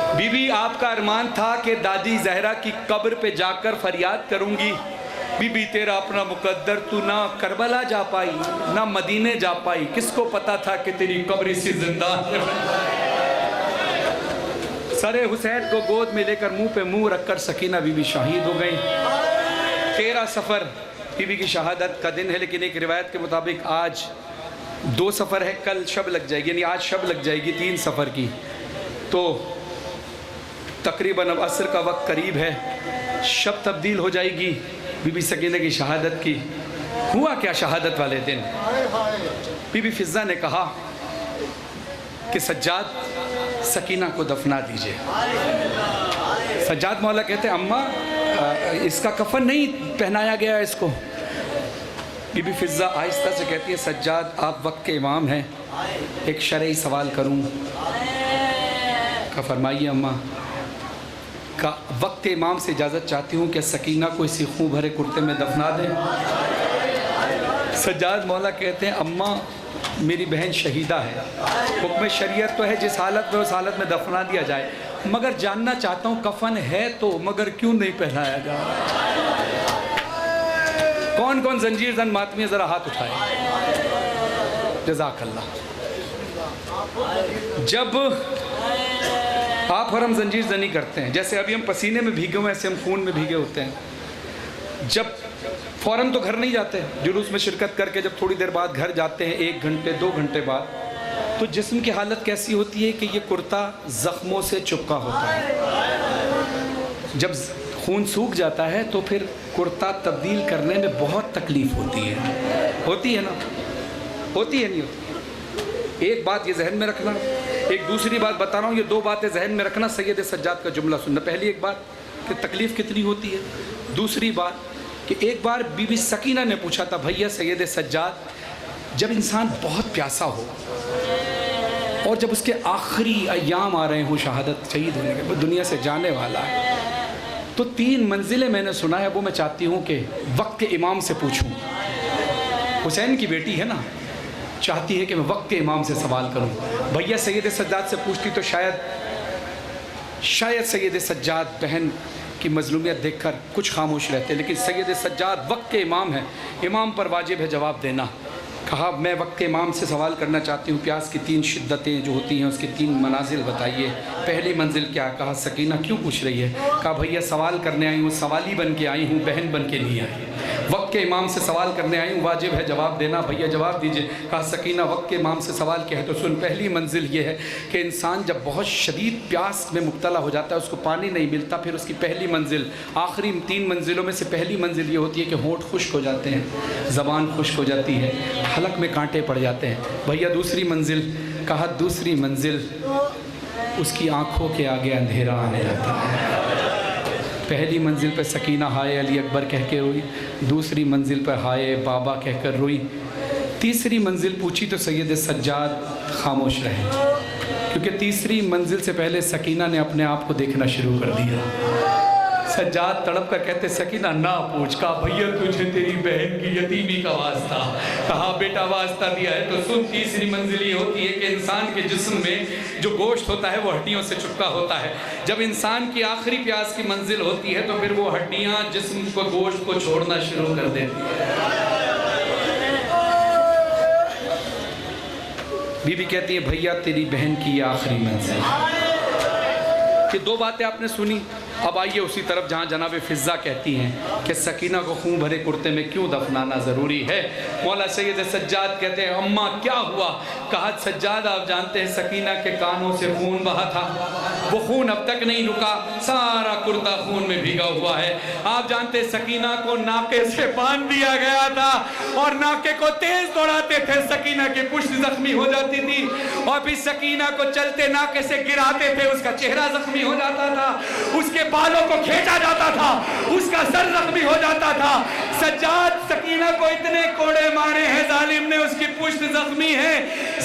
बीबी आपका अरमान था कि दादी ज़हरा की कब्र पे जाकर फरियाद करूंगी, बीबी तेरा अपना मुकद्दर, तू ना करबला जा पाई ना मदीने जा पाई, किसको पता था कि तेरी कब्र इसी जिंदान में बन जाए। सरे हुसैन को गोद में लेकर मुंह पे मुंह रखकर सकीना बीबी शहीद हो गई। 13 सफ़र बीबी की शहादत का दिन है, लेकिन एक रिवायत के मुताबिक आज 2 सफ़र है, कल शब लग जाएगी, यानी आज शब लग जाएगी 3 सफ़र की, तो तकरीबन अब असर का वक्त करीब है, शब तब्दील हो जाएगी बीबी सकीना की शहादत की। हुआ क्या शहादत वाले दिन? बीबी फिज़ा ने कहा कि सज्जाद सकीना को दफना दीजिए। सज्जाद मौला कहते हैं अम्मा इसका कफन नहीं पहनाया गया इसको। बीबी फिज़ा आहिस्ता से कहती है सज्जाद आप वक्त के इमाम हैं, एक शरई सवाल करूं? का फरमाइए अम्मा। का वक्त इमाम से इजाज़त चाहती हूँ कि सकीना को इसी खून भरे कुर्ते में दफना दें। सज्जाद मौला कहते हैं अम्मा मेरी बहन शहीदा है, हुक्म शरीयत तो है जिस हालत में उस हालत में दफना दिया जाए, मगर जानना चाहता हूँ कफन है तो मगर क्यों नहीं पहनाया जा रहा? कौन कौन जंजीर जन मातमी ज़रा हाथ उठाए। जज़ाकल्लाह। जब आप और हम जंजीर जनी करते हैं, जैसे अभी हम पसीने में भीगे हुए ऐसे हम खून में भीगे होते हैं, जब फ़ौरन तो घर नहीं जाते, जुलूस में शिरकत करके जब थोड़ी देर बाद घर जाते हैं 1 घंटे 2 घंटे बाद, तो जिस्म की हालत कैसी होती है कि ये कुर्ता ज़ख्मों से चिपका होता है। जब खून सूख जाता है तो फिर कुर्ता तब्दील करने में बहुत तकलीफ़ होती है ना? होती है नहीं होती? एक बात ये जहन में रखना, एक दूसरी बात बता रहा हूँ, ये 2 बातें जहन में रखना। सैयद सज्जाद का जुमला सुनना। पहली एक बात, कि तकलीफ़ कितनी होती है। दूसरी बात कि एक बार बीबी सकीना ने पूछा था, भैया सैयद सज्जाद, जब इंसान बहुत प्यासा हो और जब उसके आखिरी अय्याम आ रहे हों, शहादत शहीद होने के, वो दुनिया से जाने वाला है, तो 3 मंजिलें मैंने सुना है, वो मैं चाहती हूँ कि वक्त के इमाम से पूछूँ। हुसैन की बेटी है ना, चाहती है कि मैं वक्त के इमाम से सवाल करूँ। भैया सैयद सज्जाद से पूछती तो शायद सैयद सज्जाद बहन की मजलूमियत देखकर कुछ खामोश रहते, लेकिन सैयद सज्जाद वक्त के इमाम हैं, इमाम पर वाजिब है जवाब देना। कहा, मैं वक्त के इमाम से सवाल करना चाहती हूँ, प्यास की 3 शिद्दतें जो होती हैं उसकी 3 मनाजिल बताइए। पहली मंजिल क्या? कहा, सकीना क्यों पूछ रही है? कहा, भैया सवाल करने आई हूँ, सवाली बन के आई हूँ, बहन बन के नहीं आई। वक्त के इमाम से सवाल करने आई हूँ, वाजिब है जवाब देना, भैया जवाब दीजिए। कहा, सकीना वक्त के इमाम से सवाल क्या है? तो सुन, पहली मंजिल ये है कि इंसान जब बहुत शदीद प्यास में मुब्तला हो जाता है, उसको पानी नहीं मिलता, फिर उसकी पहली मंजिल, आखिरी 3 मंजिलों में से पहली मंजिल ये होती है कि होंठ खुश्क हो जाते हैं, ज़बान खुश्क हो जाती है, हलक में कांटे पड़ जाते हैं। भैया दूसरी मंजिल? कहा, दूसरी मंजिल उसकी आँखों के आगे अंधेरा आने लगता है। पहली मंजिल पर सकीना हाय अली अकबर कह के रोई, दूसरी मंजिल पर हाय बाबा कहकर रोई, तीसरी मंजिल पूछी तो सैयद सज्जाद खामोश रहे, क्योंकि तीसरी मंजिल से पहले सकीना ने अपने आप को देखना शुरू कर दिया। सज्जाद तड़प कर कहते, सकीना ना पूछ। कहा, भैया तुझे तेरी बहन की यतीमी का वास्ता। कहा, बेटा वास्ता दिया है तो सुन, तीसरी मंजिल ये होती है कि इंसान के जिस्म में जो गोश्त होता है वो हड्डियों से चिपका होता है। जब इंसान की आखिरी प्यास की मंजिल होती है तो फिर वो हड्डियाँ जिस्म को, गोश्त को छोड़ना शुरू कर देती है। बीबी कहती है, भैया तेरी बहन की आखिरी मंजिल। ये 2 बातें आपने सुनी। अब आइए उसी तरफ जहाँ जनाब फिज़ा कहती हैं कि सकीना को खून भरे कुर्ते में क्यों दफनाना ज़रूरी है। मौला सैयद सज्जाद कहते हैं, अम्मा क्या हुआ? कहा, सज्जाद आप जानते हैं सकीना के कानों से खून बहा था, वो खून अब तक नहीं रुका, सारा कुर्ता खून में भीगा हुआ है। आप जानते हैं सकीना को नाके से बांध दिया गया था और नाके को तेज दौड़ाते थे, सकीना की पुश्त जख्मी हो जाती थी और फिर सकीना को चलते नाके से गिराते थे, उसका चेहरा जख्मी हो जाता था, उसके बालों को खींचा जाता था, उसका सर जख्मी हो जाता था। सज्जाद सकीना को इतने कोड़े मारे हैं जालिम ने, उसकी पुश्त जख्मी है।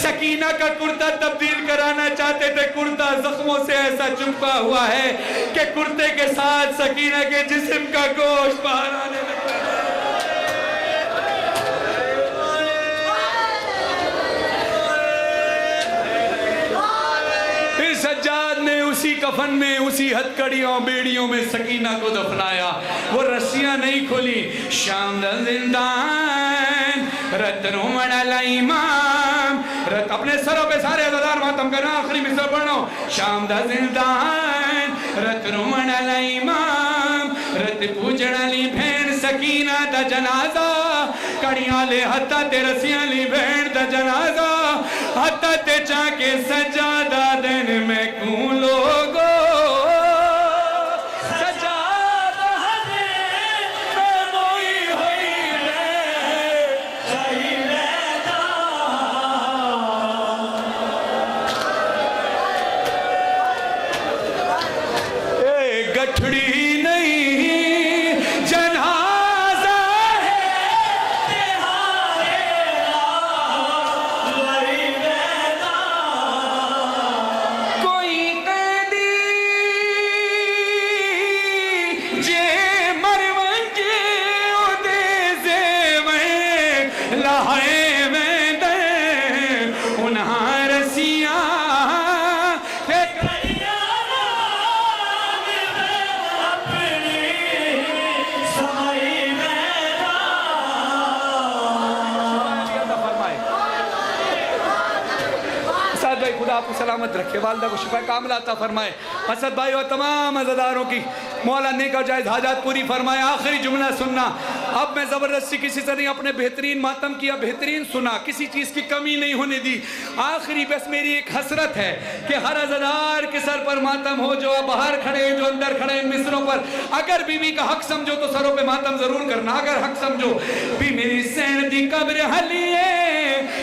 सकीना का कुर्ता तब्दील कराना चाहते थे, कुर्ता जख्मों से ऐसा चिपका हुआ है कि कुर्ते के साथ सकीना के जिस्म का गोश्त बाहर आने लगता है। सज्जाद ने उसी कफन में, उसी हथकड़ियों बेड़ियों में सकीना को दफनाया। वो रस्सियां नहीं खोली। शाम जिंदान रतनो मडला इमाम रत, अपने सरों पे सारे अज़ादार मातम करना, आखिरी मिसर पढ़ो। शाम दा जिंदान रतनो मडला इमाम रत पूजण ली भेण सकीना दा जनाजा, कड़ियां ले हत्था ते रस्सियां ली भेण दा जनाजा, हत्था ते चाके सजादा दिन में कूं लोगो सजादा हदे में मोई होई रे सही रहता। ए गठड़ी आपको सलामत रखे, वालदा को शिफा कामिला अता फरमाए। असद भाई और तमाम अज़ादारों की मौला नेक और जायज़ हाजात पूरी फरमाए। आखिरी जुमला सुनना, अब मैं ज़बरदस्ती किसी से नहीं, अपने बेहतरीन मातम किया, बेहतरीन सुना, किसी चीज़ की कमी नहीं होने दी। आखिरी बस मेरी एक हसरत है कि हर अज़ादार के सर पर मातम हो, जो बाहर खड़े जो अंदर खड़े इन मिसरों पर। अगर बीवी का हक समझो तो सरों पे मातम ज़रूर करना, अगर हक समझो भी मेरी सैन दी कब्र हलिए,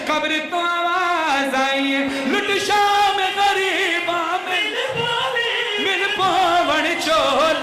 कब्र तो आवाज़ आई लुट शाम गरीबा मिल पावन चोल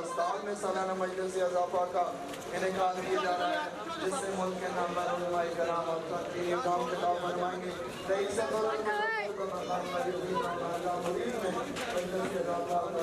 अस्ताल में सालाना मजलिस इजाफा का इनेकाद किया जा रहा है, जिससे मुल्क के नामवर उलमाए कराम और खातिन काम खिताब फरमाएंगे। 23 सफर को मकाम मजीद में मजलिस इजाफा का